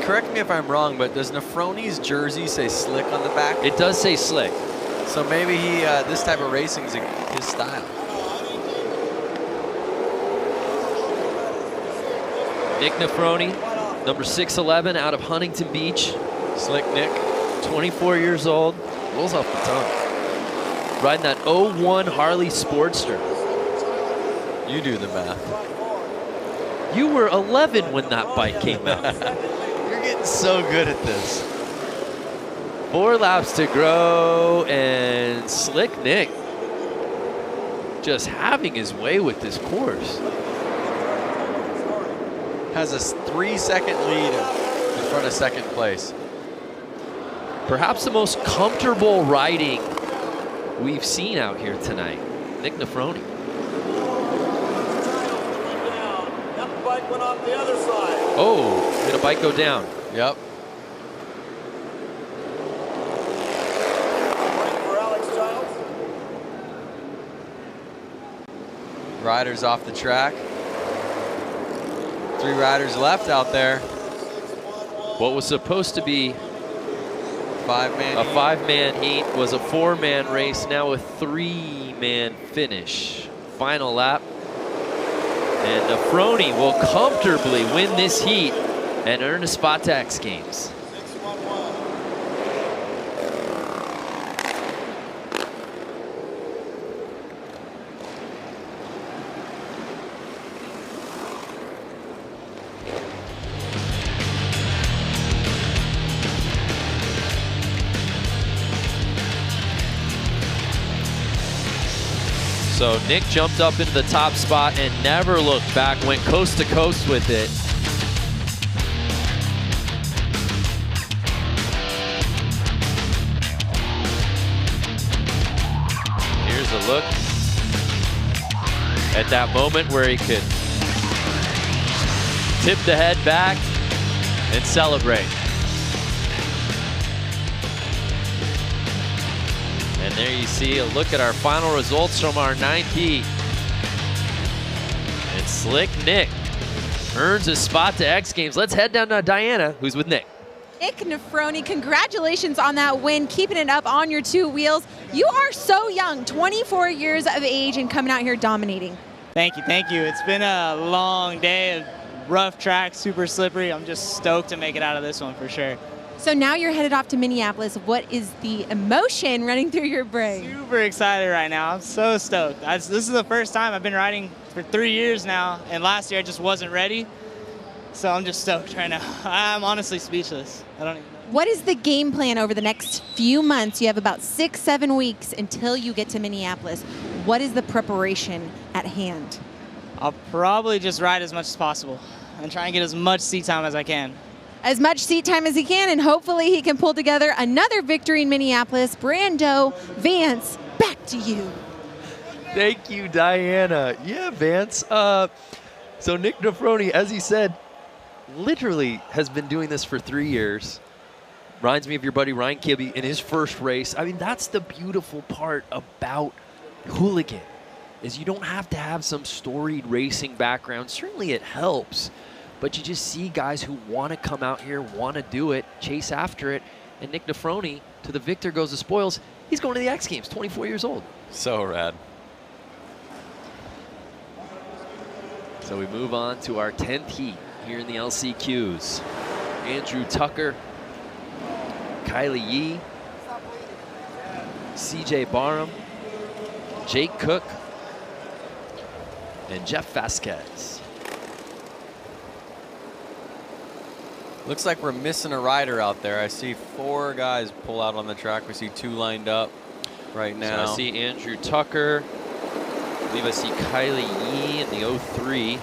Correct me if I'm wrong, but does Nefroni's jersey say Slick on the back? It does say Slick. So maybe he this type of racing is his style. Nick Nefroni, number 6'11", out of Huntington Beach. Slick Nick. 24 years old. Rolls off the tongue. Riding that 01 Harley Sportster. You do the math. You were 11 when that bike came out. You're getting so good at this. 4 laps to go, and Slick Nick just having his way with this course. Has a 3-second lead in front of second place. Perhaps the most comfortable riding we've seen out here tonight. Nick Nefroni. That bike went off the other side. Oh, did a bike go down? Yep. For Alex Childs. Riders off the track. 3 riders left out there. What was supposed to be a 5-man heat was a 4-man race, now a 3-man finish. Final lap. And Nefroni will comfortably win this heat and earn a spot to X Games. So Nick jumped up into the top spot and never looked back, went coast to coast with it. Here's a look at that moment where he could tip the head back and celebrate. And there you see a look at our final results from our 9th heat. And Slick Nick earns a spot to X Games. Let's head down to Diana, who's with Nick. Nick Nefroni, congratulations on that win, keeping it up on your 2 wheels. You are so young, 24 years of age, and coming out here dominating. Thank you, thank you. It's been a long day, a rough track, super slippery. I'm just stoked to make it out of this one for sure. So now you're headed off to Minneapolis. What is the emotion running through your brain? Super excited right now. I'm so stoked. This is the first time I've been riding for 3 years now, and last year I just wasn't ready. So I'm just stoked right now. I'm honestly speechless. I don't even know. What is the game plan over the next few months? You have about 6-7 weeks until you get to Minneapolis. What is the preparation at hand? I'll probably just ride as much as possible and try and get as much seat time as I can. As much seat time as he can, and hopefully he can pull together another victory in Minneapolis. Brando, Vance, back to you. Thank you, Diana. Yeah, Vance. So Nick Nefroni, as he said, literally has been doing this for 3 years. Reminds me of your buddy Ryan Kibbe in his first race. I mean, that's the beautiful part about Hooligan, is you don't have to have some storied racing background. Certainly it helps. But you just see guys who want to come out here, want to do it, chase after it. And Nick Nefroni, to the victor goes the spoils. He's going to the X Games, 24 years old. So rad. So we move on to our 10th heat here in the LCQs. Andrew Tucker, Kylie Yee, CJ Barham, Jake Cook, and Jeff Vasquez. Looks like we're missing a rider out there. I see 4 guys pull out on the track. We see 2 lined up right now. So I see Andrew Tucker. I believe I see Kylie Yee in the 03.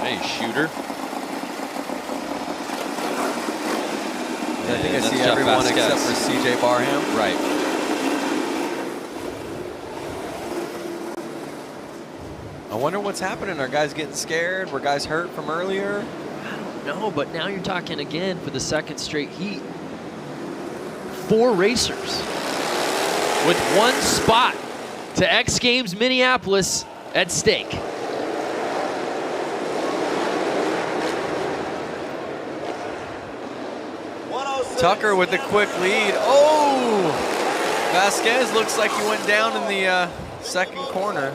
Hey, shooter. I think I And see that's Jeff everyone Vasquez. except for CJ Barham. Right. I wonder what's happening. Are guys getting scared? Were guys hurt from earlier? I don't know, but now you're talking again for the second straight heat. 4 racers with 1 spot to X Games Minneapolis at stake. Tucker with a quick lead. Oh! Vasquez looks like he went down in the second corner.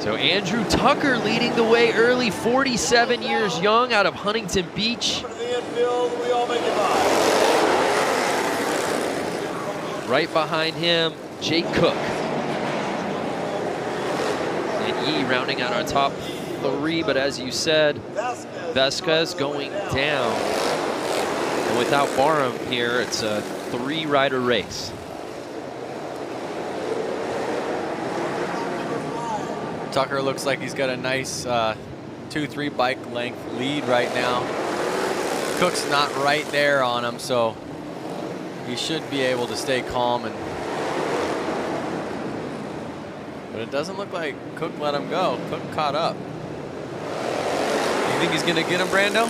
So Andrew Tucker leading the way early, 47 years young, out of Huntington Beach. Right behind him, Jake Cook. And Yee rounding out our top 3, but as you said, Vasquez going down. And without Barham here, it's a 3-rider race. Tucker looks like he's got a nice 2-3 bike length lead right now. Cook's not right there on him, so he should be able to stay calm. But it doesn't look like Cook let him go. Cook caught up. You think he's going to get him, Brando?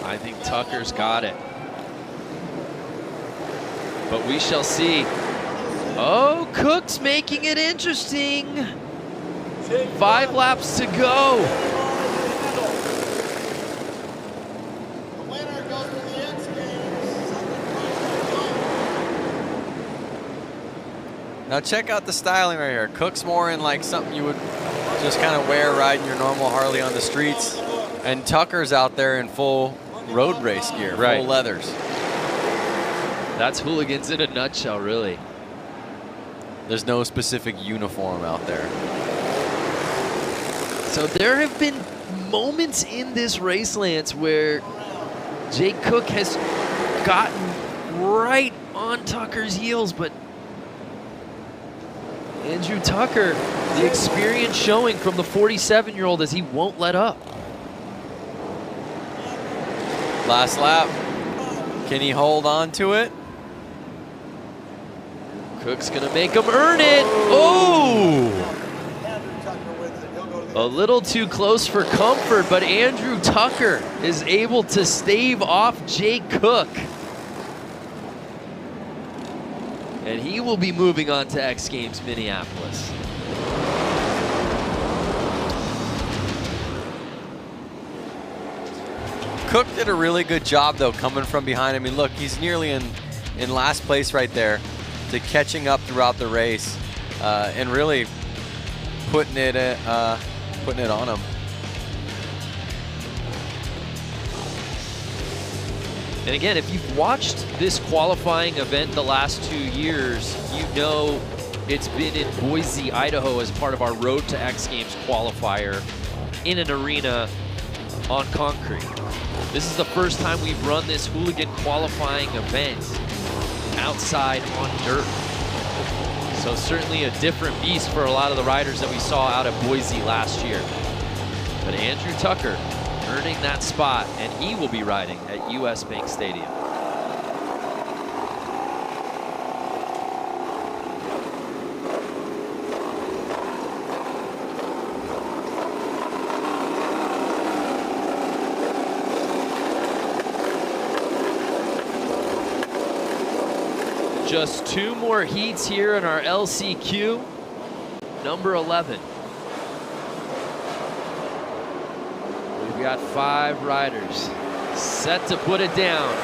I think Tucker's got it. But we shall see. Oh, Cook's making it interesting. 5 laps to go. Now check out the styling right here. Cook's more in like something you would just kind of wear riding your normal Harley on the streets. And Tucker's out there in full road race gear, full leathers. That's Hooligans in a nutshell, really. There's no specific uniform out there. So there have been moments in this race, Lance, where Jake Cook has gotten right on Tucker's heels, but Andrew Tucker, the experience showing from the 47-year-old as he won't let up. Last lap. Can he hold on to it? Cook's gonna make him earn it. Oh! A little too close for comfort, but Andrew Tucker is able to stave off Jake Cook. And he will be moving on to X Games Minneapolis. Cook did a really good job, though, coming from behind. I mean, look, he's nearly in last place right there, to catching up throughout the race and really putting it on him. And again, if you've watched this qualifying event the last 2 years, you know it's been in Boise, Idaho as part of our Road to X Games qualifier in an arena on concrete. This is the first time we've run this Hooligan qualifying event outside on dirt. So certainly a different beast for a lot of the riders that we saw out at Boise last year. But Andrew Tucker earning that spot, and he will be riding at US Bank Stadium. Just 2 more heats here in our LCQ, number 11. We've got 5 riders set to put it down.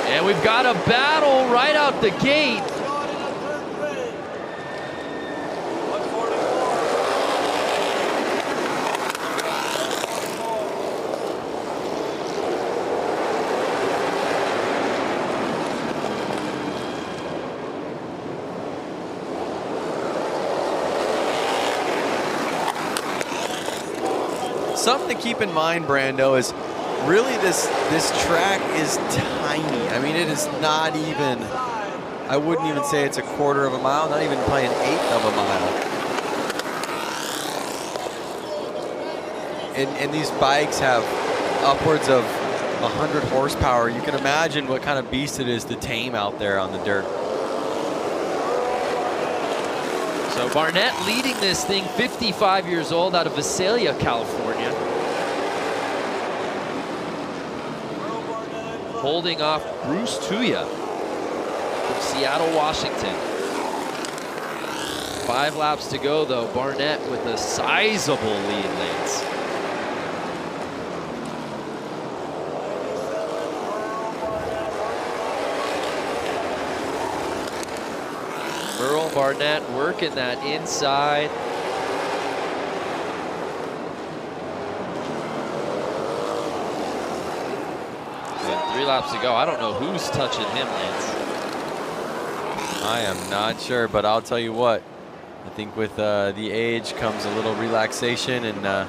And we've got a battle right out the gate. Something to keep in mind, Brando, is really this track is tiny. I mean, it is not even, I wouldn't even say it's a quarter of a mile, not even probably an eighth of a mile. And these bikes have upwards of 100 horsepower. You can imagine what kind of beast it is to tame out there on the dirt. So Barnett leading this thing, 55 years old, out of Visalia, California. Holding off Bruce Tuya from Seattle, Washington. 5 laps to go, though. Barnett with a sizable lead, Lance. Merle Barnett working that inside. And 3 laps to go. I don't know who's touching him, Lance. I am not sure, but I'll tell you what. I think with the age comes a little relaxation and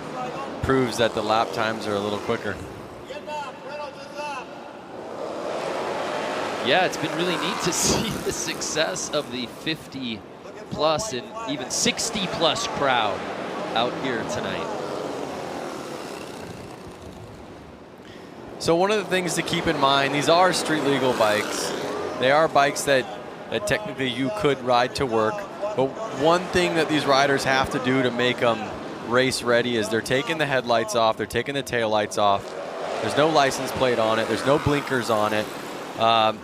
proves that the lap times are a little quicker. Yeah, it's been really neat to see the success of the 50+ and even 60+ crowd out here tonight. So one of the things to keep in mind, these are street legal bikes. They are bikes that technically you could ride to work. But one thing that these riders have to do to make them race ready is they're taking the headlights off, they're taking the taillights off. There's no license plate on it, there's no blinkers on it.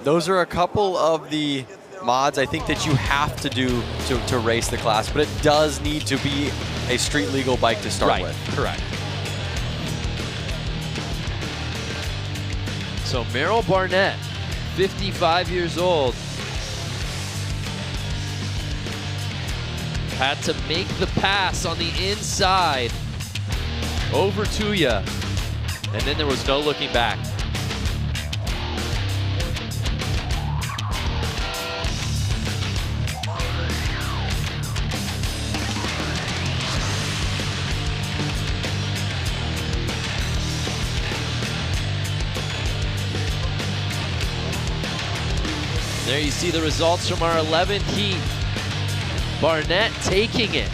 Those are a couple of the mods I think that you have to do to race the class, but it does need to be a street legal bike to start with. Correct. So Merrill Barnett, 55 years old, had to make the pass on the inside over Tuya, and then there was no looking back. There you see the results from our 11th heat. Barnett taking it.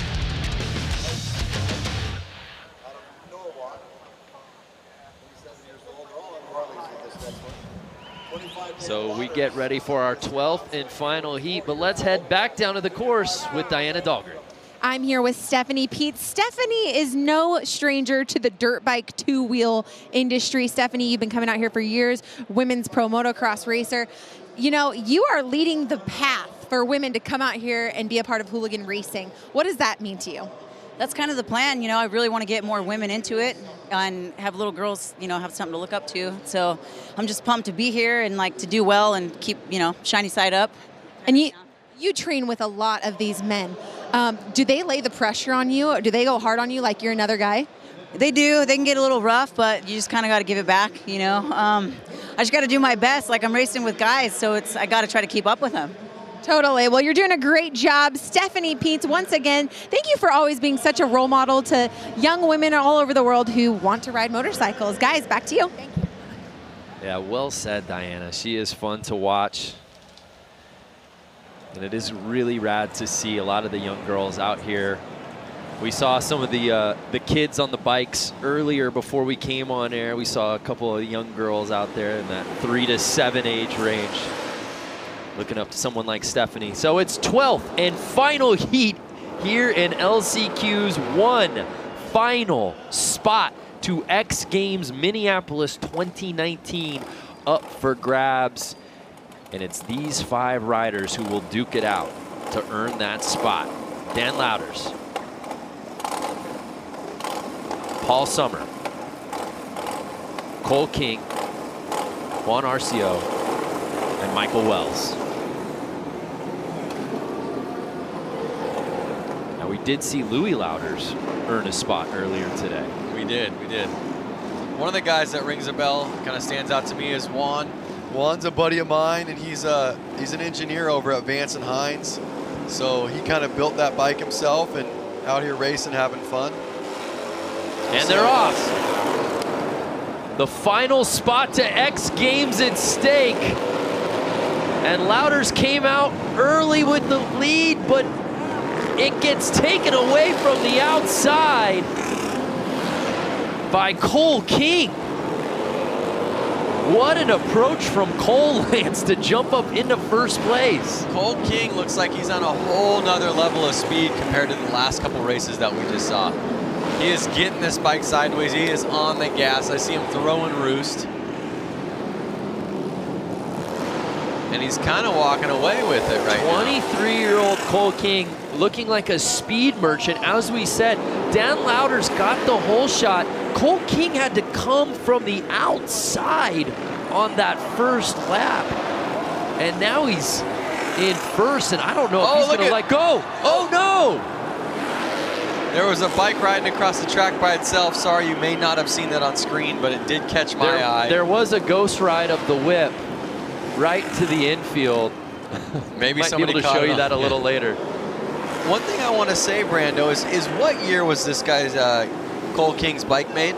So we get ready for our 12th and final heat, but let's head back down to the course with Diana Dahlgren. I'm here with Stephanie Peets. Stephanie is no stranger to the dirt bike two-wheel industry. Stephanie, you've been coming out here for years, women's pro motocross racer. You know, you are leading the path for women to come out here and be a part of Hooligan racing. What does that mean to you? That's kind of the plan. You know, I really want to get more women into it and have little girls, you know, have something to look up to. So I'm just pumped to be here and like to do well and keep, you know, shiny side up. And you train with a lot of these men. Do they lay the pressure on you, or do they go hard on you like you're another guy? They do. They can get a little rough, but you just kind of got to give it back, you know. I just got to do my best. Like, I'm racing with guys, so I got to try to keep up with them. Totally. Well, you're doing a great job. Stephanie Peets, once again, thank you for always being such a role model to young women all over the world who want to ride motorcycles. Guys, back to you. Thank you. Yeah, well said, Diana. She is fun to watch. And it is really rad to see a lot of the young girls out here. We saw some of the kids on the bikes earlier before we came on air. We saw a couple of young girls out there in that 3 to 7 age range, looking up to someone like Stephanie. So it's 12th and final heat here in LCQ's one final spot to X Games Minneapolis 2019 up for grabs. And it's these 5 riders who will duke it out to earn that spot. Dan Louders, Paul Summer, Cole King, Juan Arcio, and Michael Wells. Now we did see Louis Louders earn a spot earlier today. We did. One of the guys that rings a bell, kind of stands out to me, is Juan. Juan's a buddy of mine, and he's an engineer over at Vance and Hines. So he kind of built that bike himself and out here racing, having fun. And they're off. The final spot to X Games at stake. And Louders came out early with the lead, but it gets taken away from the outside by Cole King. What an approach from Cole, Lance, to jump up into first place. Cole King looks like he's on a whole nother level of speed compared to the last couple races that we just saw. He is getting this bike sideways. He is on the gas. I see him throwing roost. And he's kind of walking away with it right now. 23-year-old Cole King looking like a speed merchant. As we said, Dan Lauder's got the whole shot. Cole King had to come from the outside on that first lap. And now he's in first, and I don't know if he's going to let go. Oh, no! There was a bike riding across the track by itself. Sorry, you may not have seen that on screen, but it did catch my eye. There was a ghost ride of the whip right to the infield. Maybe Might somebody be able to show you that a little later. One thing I want to say, Brando, is what year was this guy's Cole King's bike made?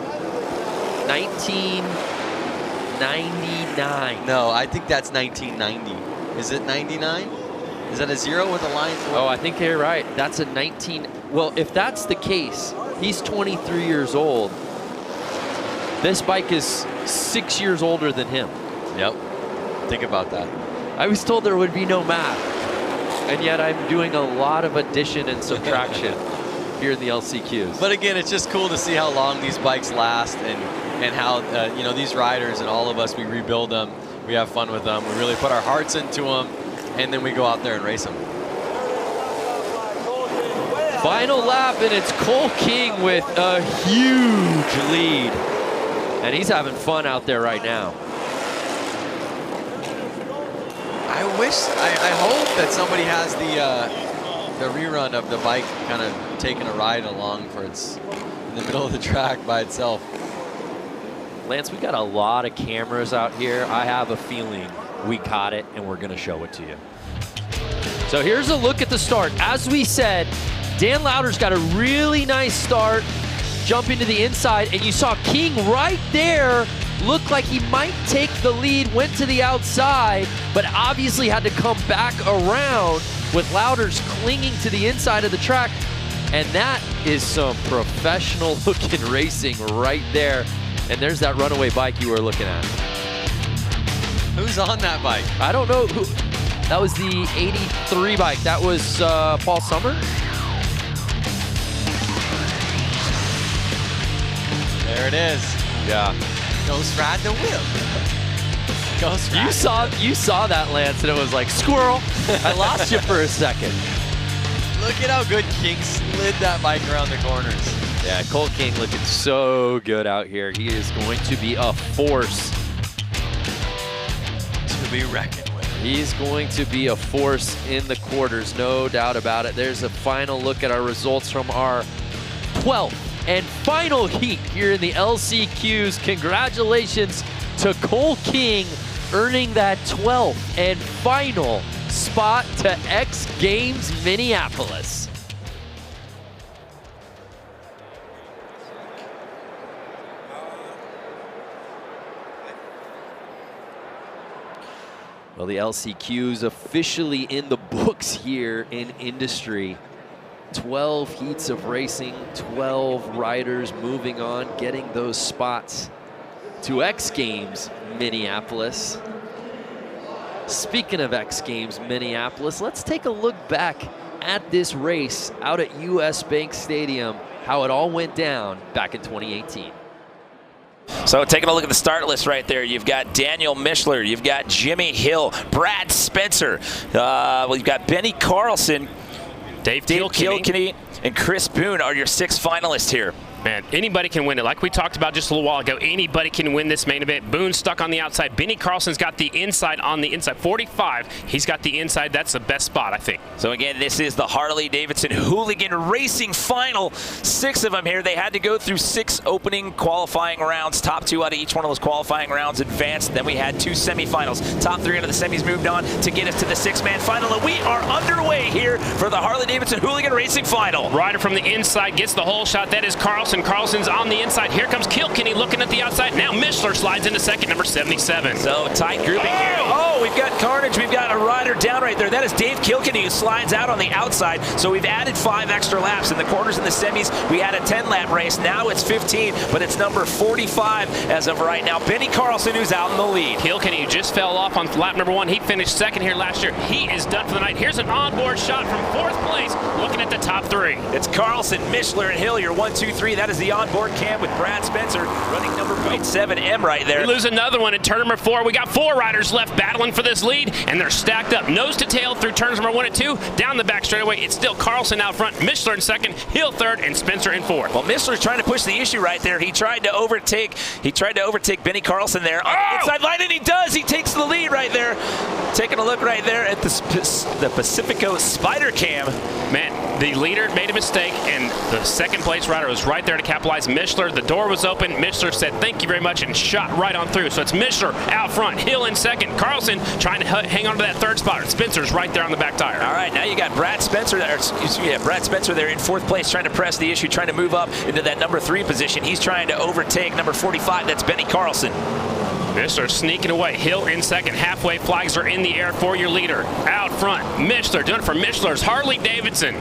1999. No, I think that's 1990. Is it 99? Is that a 0 with a line? Oh, I think you're right. That's a 19. Well, if that's the case, he's 23 years old. This bike is 6 years older than him. Yep. Think about that. I was told there would be no math, and yet I'm doing a lot of addition and subtraction here in the LCQs. But again, it's just cool to see how long these bikes last, and how you know, these riders and all of us, we rebuild them, we have fun with them, we really put our hearts into them, and then we go out there and race them. Final lap, and it's Cole King with a huge lead, and he's having fun out there right now. I hope that somebody has the rerun of the bike kind of taking a ride along for it's in the middle of the track by itself. Lance, we got a lot of cameras out here. I have a feeling we caught it, and we're going to show it to you. So here's a look at the start. As we said, Dan Lauder's got a really nice start, jumping to the inside, and you saw King right there look like he might take the lead, went to the outside, but obviously had to come back around with Lauder's clinging to the inside of the track. And that is some professional looking racing right there. And there's that runaway bike you were looking at. Who's on that bike? I don't know who. That was the 83 bike. That was Paul Summer. There it is. Yeah. Ghost ride the whip. Ghost ride. You saw that, Lance, and it was like, squirrel. I lost you for a second. Look at how good King slid that bike around the corners. Yeah, Cole King looking so good out here. He is going to be a force to be reckoned with. He's going to be a force in the quarters, no doubt about it. There's a final look at our results from our 12th and final heat here in the LCQs. Congratulations to Cole King, earning that 12th and final spot to X Games Minneapolis. Well, the LCQ's officially in the books here in industry. 12 heats of racing, 12 riders moving on, getting those spots to X Games Minneapolis. Speaking of X Games Minneapolis, let's take a look back at this race out at US Bank Stadium, how it all went down back in 2018. So taking a look at the start list right there, you've got Daniel Mishler, you've got Jimmy Hill, Brad Spencer, you've got Benny Carlson, Dave Kilkenny, and Chris Boone are your 6 finalists here. Man, anybody can win it. Like we talked about just a little while ago, anybody can win this main event. Boone's stuck on the outside. Benny Carlson's got the inside on the inside. 45, he's got the inside. That's the best spot, I think. So again, this is the Harley-Davidson Hooligan Racing Final. 6 of them here. They had to go through 6 opening qualifying rounds. Top 2 out of each one of those qualifying rounds advanced. Then we had 2 semifinals. Top 3 out of the semis moved on to get us to the 6-man final. And we are underway here for the Harley-Davidson Hooligan Racing Final. Rider from the inside gets the whole shot. That is Carlson. Carlson's on the inside. Here comes Kilkenny looking at the outside. Now Mishler slides into second, number 77. So tight grouping here. Oh, we've got carnage. We've got a rider down down right there. That is Dave Kilkenny, who slides out on the outside. So we've added 5 extra laps. In the quarters and the semis, we had a 10-lap race. Now it's 15, but it's number 45 as of right now. Benny Carlson, who's out in the lead. Kilkenny just fell off on lap number 1. He finished second here last year. He is done for the night. Here's an onboard shot from 4th place, looking at the top 3. It's Carlson, Mishler, and Hill, your 1, 2, 3. That is the onboard cam with Brad Spencer running number 7M right there. We lose another one in turn number 4. We got 4 riders left battling for this lead, and they're stacked up nose to tail through turns number 1 and 2. Down the back straightaway, it's still Carlson out front, Mishler in second, Hill third, and Spencer in 4th. Well, Mishler's trying to push the issue right there. He tried to overtake Benny Carlson there on the inside line, and he does. He takes the lead right there. Taking a look right there at the Pacifico Spider Cam. Man, the leader made a mistake, and the second place rider was right there to capitalize. Mishler, the door was open. Mishler said thank you very much and shot right on through. So it's Mishler out front, Hill in second, Carlson trying to hang on to that 3rd spot. Spencer's right there on the back tire. All right, now you got Brad Spencer there, Brad Spencer there in 4th place, trying to press the issue, trying to move up into that number 3 position. He's trying to overtake number 45. That's Benny Carlson. Mishler sneaking away. Hill in second. Halfway flags are in the air for your leader. Out front, Mishler doing it for Mishler's Harley-Davidson.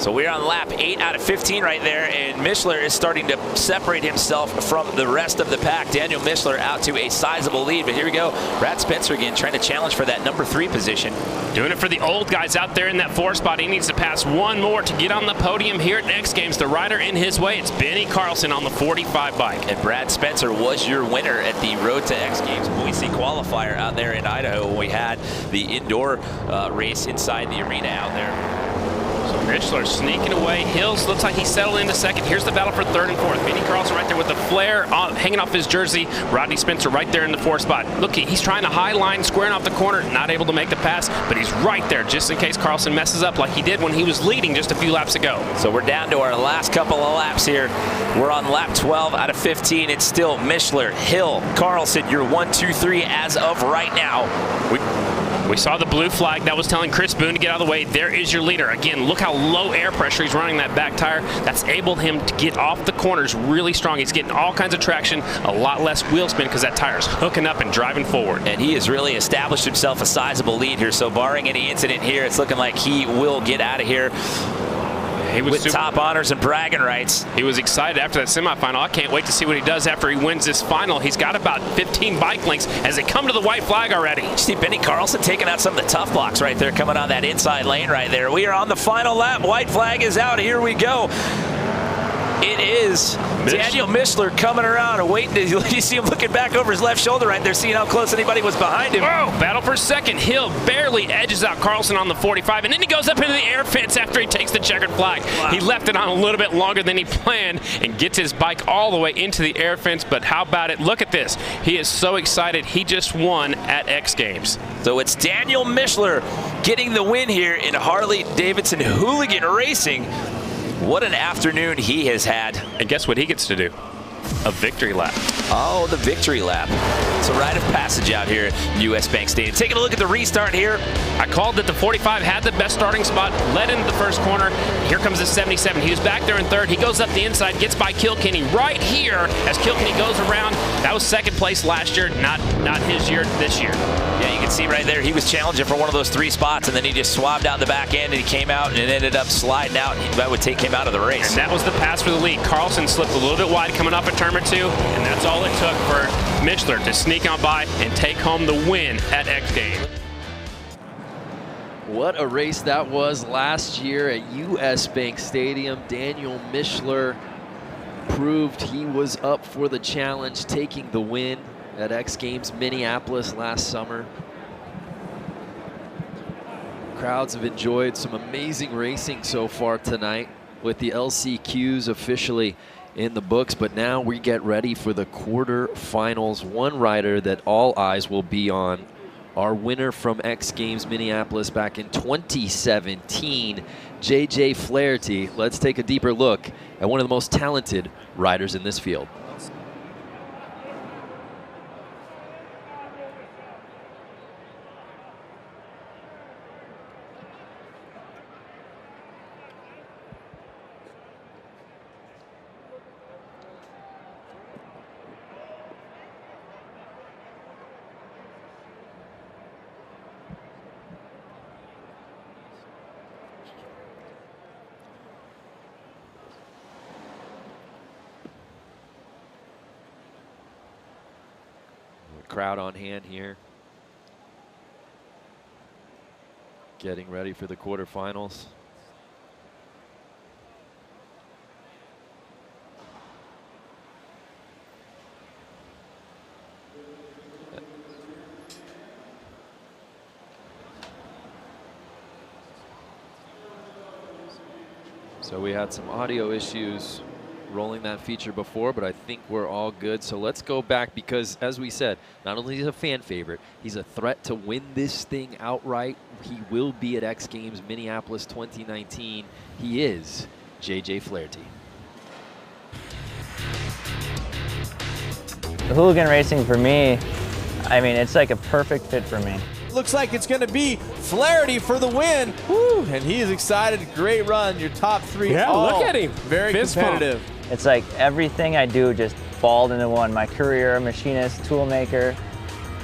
So we're on lap 8 out of 15 right there, and Mishler is starting to separate himself from the rest of the pack. Daniel Mishler out to a sizable lead, but here we go. Brad Spencer again trying to challenge for that number 3 position. Doing it for the old guys out there in that 4 spot. He needs to pass one more to get on the podium here at X Games. The rider in his way, it's Benny Carlson on the 45 bike. And Brad Spencer was your winner at the Road to X Games Boise Qualifier out there in Idaho when we had the indoor race inside the arena out there. Mishler sneaking away. Hills looks like he settled into second. Here's the battle for 3rd and 4th. Benny Carlson right there with the flare on, hanging off his jersey. Rodney Spencer right there in the 4th spot. Look, he's trying to high line, squaring off the corner, not able to make the pass, but he's right there just in case Carlson messes up like he did when he was leading just a few laps ago. So we're down to our last couple of laps here. We're on lap 12 out of 15. It's still Mishler, Hill, Carlson, your 1, 2, 3 as of right now. We saw the blue flag that was telling Chris Boone to get out of the way. There is your leader. Again, look how low air pressure he's running that back tire. That's enabled him to get off the corners really strong. He's getting all kinds of traction, a lot less wheel spin because that tire's hooking up and driving forward. And he has really established himself a sizable lead here. So barring any incident here, it's looking like he will get out of here with top honors and bragging rights. He was excited after that semifinal. I can't wait to see what he does after he wins this final. He's got about 15 bike lengths as they come to the white flag already. You see Benny Carlson taking out some of the tough blocks right there, coming on that inside lane right there. We are on the final lap. White flag is out. Here we go. It is Daniel Mishler coming around and waiting. You see him looking back over his left shoulder right there, seeing how close anybody was behind him. Whoa, battle for second. Hill barely edges out Carlson on the 45, and then he goes up into the air fence after he takes the checkered flag. Wow. He left it on a little bit longer than he planned and gets his bike all the way into the air fence, but how about it? Look at this. He is so excited. He just won at X Games. So it's Daniel Mishler getting the win here in Harley-Davidson Hooligan Racing. What an afternoon he has had. And guess what he gets to do? A victory lap. Oh, the victory lap. It's a rite of passage out here at US Bank Stadium. Taking a look at the restart here. I called that the 45 had the best starting spot, led into the first corner. Here comes the 77. He was back there in 3rd. He goes up the inside, gets by Kilkenny right here as Kilkenny goes around. That was 2nd place last year, not his year this year. Yeah, you can see right there, he was challenging for one of those 3 spots, and then he just swabbed out the back end, and he came out and it ended up sliding out, and that would take him out of the race. And that was the pass for the lead. Carlson slipped a little bit wide coming off a turn or 2, and that's all it took for Mishler to sneak on by and take home the win at X Games. What a race that was last year at US Bank Stadium. Daniel Mishler proved he was up for the challenge, taking the win at X Games Minneapolis last summer. Crowds have enjoyed some amazing racing so far tonight with the LCQs officially in the books, but now we get ready for the quarterfinals. One rider that all eyes will be on, our winner from X Games Minneapolis back in 2017, JJ Flaherty. Let's take a deeper look at one of the most talented riders in this field. crowd on hand here. Getting ready for the quarterfinals. So we had some audio issues rolling that feature before, but I think we're all good. So let's go back because, as we said, not only is he a fan favorite, he's a threat to win this thing outright. He will be at X Games Minneapolis 2019. He is JJ Flaherty. The Hooligan racing for me, I mean, it's like a perfect fit for me. Looks like it's going to be Flaherty for the win. Woo, and he is excited. Great run. Your top three. Yeah, look at him. Very Fist competitive. pump. It's like everything I do just balled into one. My career, machinist, tool maker.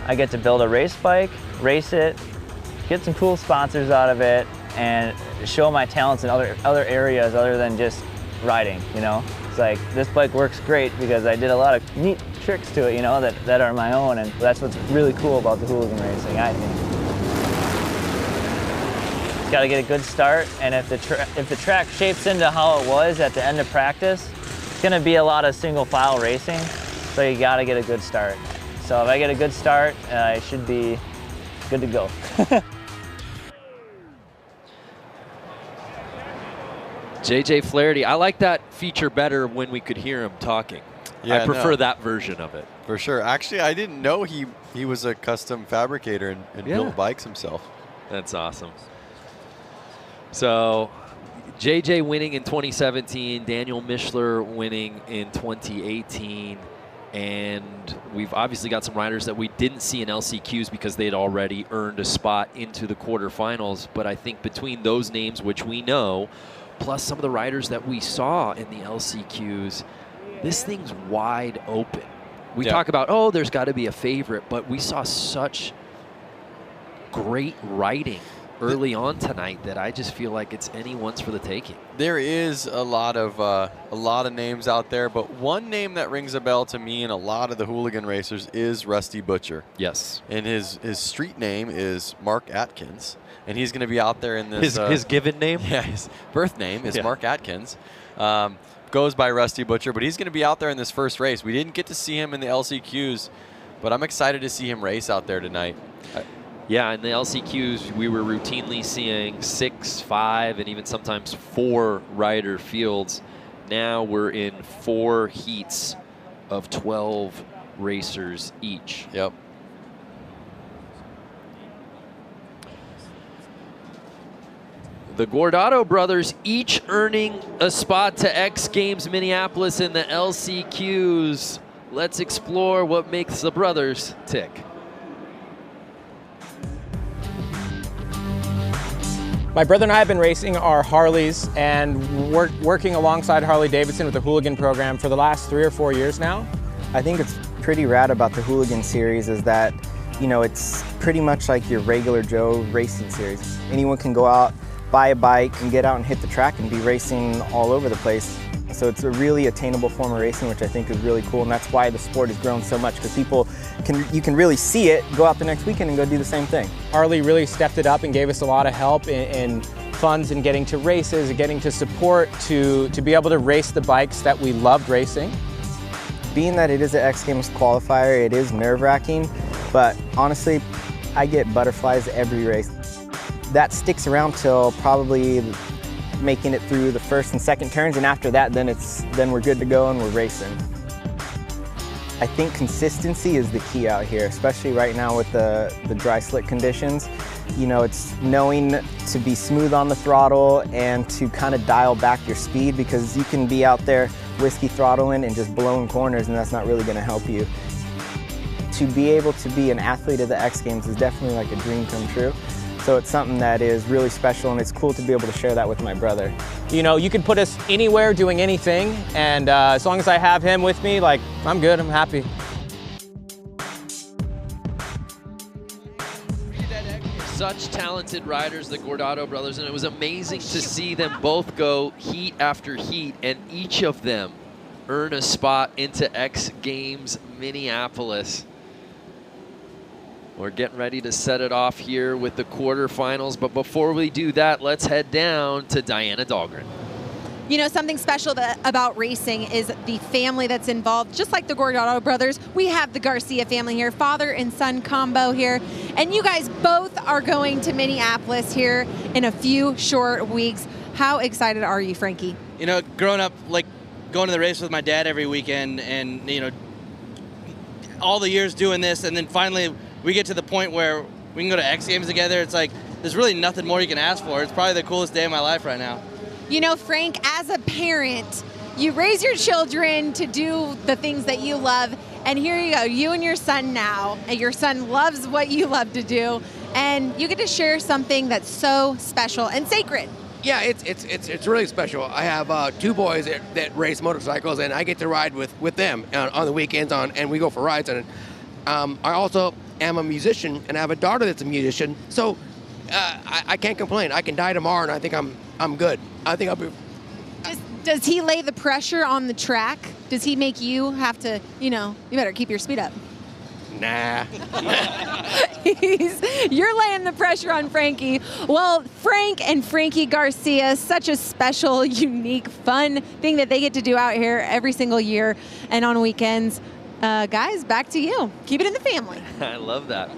I get to build a race bike, race it, get some cool sponsors out of it, and show my talents in other areas other than just riding, you know? It's like, this bike works great because I did a lot of neat tricks to it, you know, that are my own, and that's what's really cool about the Hooligan racing, I think. It's got to get a good start, and if the track shapes into how it was at the end of practice, it's going to be a lot of single file racing, so you got to get a good start. So if I get a good start, I should be good to go. JJ Flaherty, I like that feature better when we could hear him talking. Yeah, I prefer that version of it. For sure. Actually, I didn't know he was a custom fabricator and built bikes himself. That's awesome. So JJ winning in 2017, Daniel Mischler winning in 2018. And we've obviously got some riders that we didn't see in LCQs because they'd already earned a spot into the quarterfinals. But I think between those names, which we know, plus some of the riders that we saw in the LCQs, this thing's wide open. We talk about, oh, there's got to be a favorite, but we saw such great riding early on tonight that I just feel like it's anyone's for the taking. There is a lot of names out there, but one name that rings a bell to me and a lot of the Hooligan racers is Rusty Butcher. Yes. And his street name is Mark Atkins, and he's going to be out there in this. His given name? Yeah, his birth name is Mark Atkins. Goes by Rusty Butcher, but he's going to be out there in this first race. We didn't get to see him in the LCQs, but I'm excited to see him race out there tonight. Yeah, in the LCQs, we were routinely seeing 6, 5, and even sometimes 4 rider fields. Now we're in 4 heats of 12 racers each. Yep. The Guardado brothers each earning a spot to X Games Minneapolis in the LCQs. Let's explore what makes the brothers tick. My brother and I have been racing our Harleys and working alongside Harley-Davidson with the Hooligan program for the last 3 or 4 years now. I think it's pretty rad about the Hooligan series is that, you know, it's pretty much like your regular Joe racing series. Anyone can go out, buy a bike, and get out and hit the track and be racing all over the place. So it's a really attainable form of racing, which I think is really cool, and that's why the sport has grown so much, because you can really see it, go out the next weekend and go do the same thing. Harley really stepped it up and gave us a lot of help in funds and getting to races and getting to support to be able to race the bikes that we loved racing. Being that it is an X Games qualifier, it is nerve-wracking, but honestly, I get butterflies every race. That sticks around till probably making it through the first and second turns, and after that, then we're good to go and we're racing. I think consistency is the key out here, especially right now with the dry slick conditions. You know, it's knowing to be smooth on the throttle and to kind of dial back your speed, because you can be out there whiskey throttling and just blowing corners, and that's not really going to help you. To be able to be an athlete at the X Games is definitely like a dream come true. So it's something that is really special, and it's cool to be able to share that with my brother. You know, you can put us anywhere doing anything, and as long as I have him with me, like, I'm good, I'm happy. Such talented riders, the Guardado brothers, and it was amazing to see them both go heat after heat, and each of them earn a spot into X Games Minneapolis. We're getting ready to set it off here with the quarterfinals, but before we do that, let's head down to Diana Dahlgren. You know, something special about racing is the family that's involved. Just like the Gordado brothers, we have the Garcia family here, father and son combo here. And you guys both are going to Minneapolis here in a few short weeks. How excited are you, Frankie? You know, growing up, like going to the race with my dad every weekend and, you know, all the years doing this, and then finally we get to the point where we can go to X Games together. It's like, there's really nothing more you can ask for. It's probably the coolest day of my life right now. You know, Frank, as a parent, you raise your children to do the things that you love, and here you go, you and your son now, and your son loves what you love to do, and you get to share something that's so special and sacred. Yeah, it's really special. I have 2 boys that race motorcycles, and I get to ride with them on the weekends, and we go for rides. And I also am a musician, and I have a daughter that's a musician. So I can't complain. I can die tomorrow, and I think I'm good. I think I'll be. Does he lay the pressure on the track? Does he make you have to, you know, you better keep your speed up? Nah. You're laying the pressure on Frankie. Well, Frank and Frankie Garcia, such a special, unique, fun thing that they get to do out here every single year and on weekends. Guys, back to you. Keep it in the family. I love that.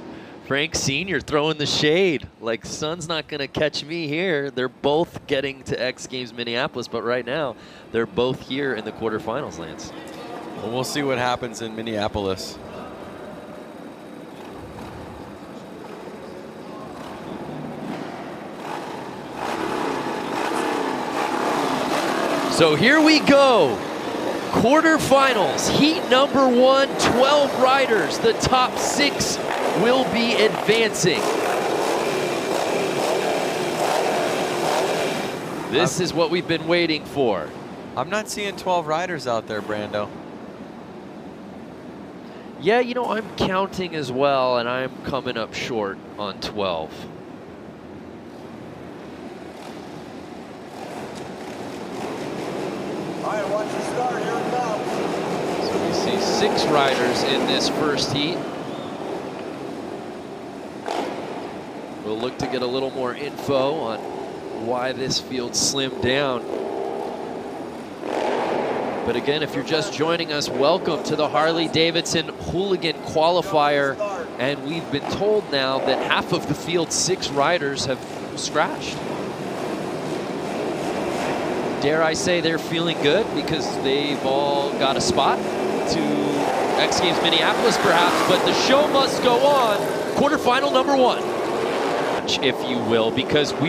Frank Sr. throwing the shade. Like, son's not going to catch me here. They're both getting to X Games Minneapolis, but right now they're both here in the quarterfinals, Lance. Well, we'll see what happens in Minneapolis. So here we go. Quarterfinals, heat number 1, 12 riders. The top 6 will be advancing. This is what we've been waiting for. I'm not seeing 12 riders out there, Brando. Yeah, you know, I'm counting as well, and I'm coming up short on 12. All right, watch the start. Here it comes. So we see 6 riders in this first heat. We'll look to get a little more info on why this field slimmed down. But again, if you're just joining us, welcome to the Harley-Davidson Hooligan Qualifier. And we've been told now that half of the field's 6 riders have scratched. Dare I say they're feeling good because they've all got a spot to X Games Minneapolis perhaps, but the show must go on. Quarterfinal number 1, if you will, because we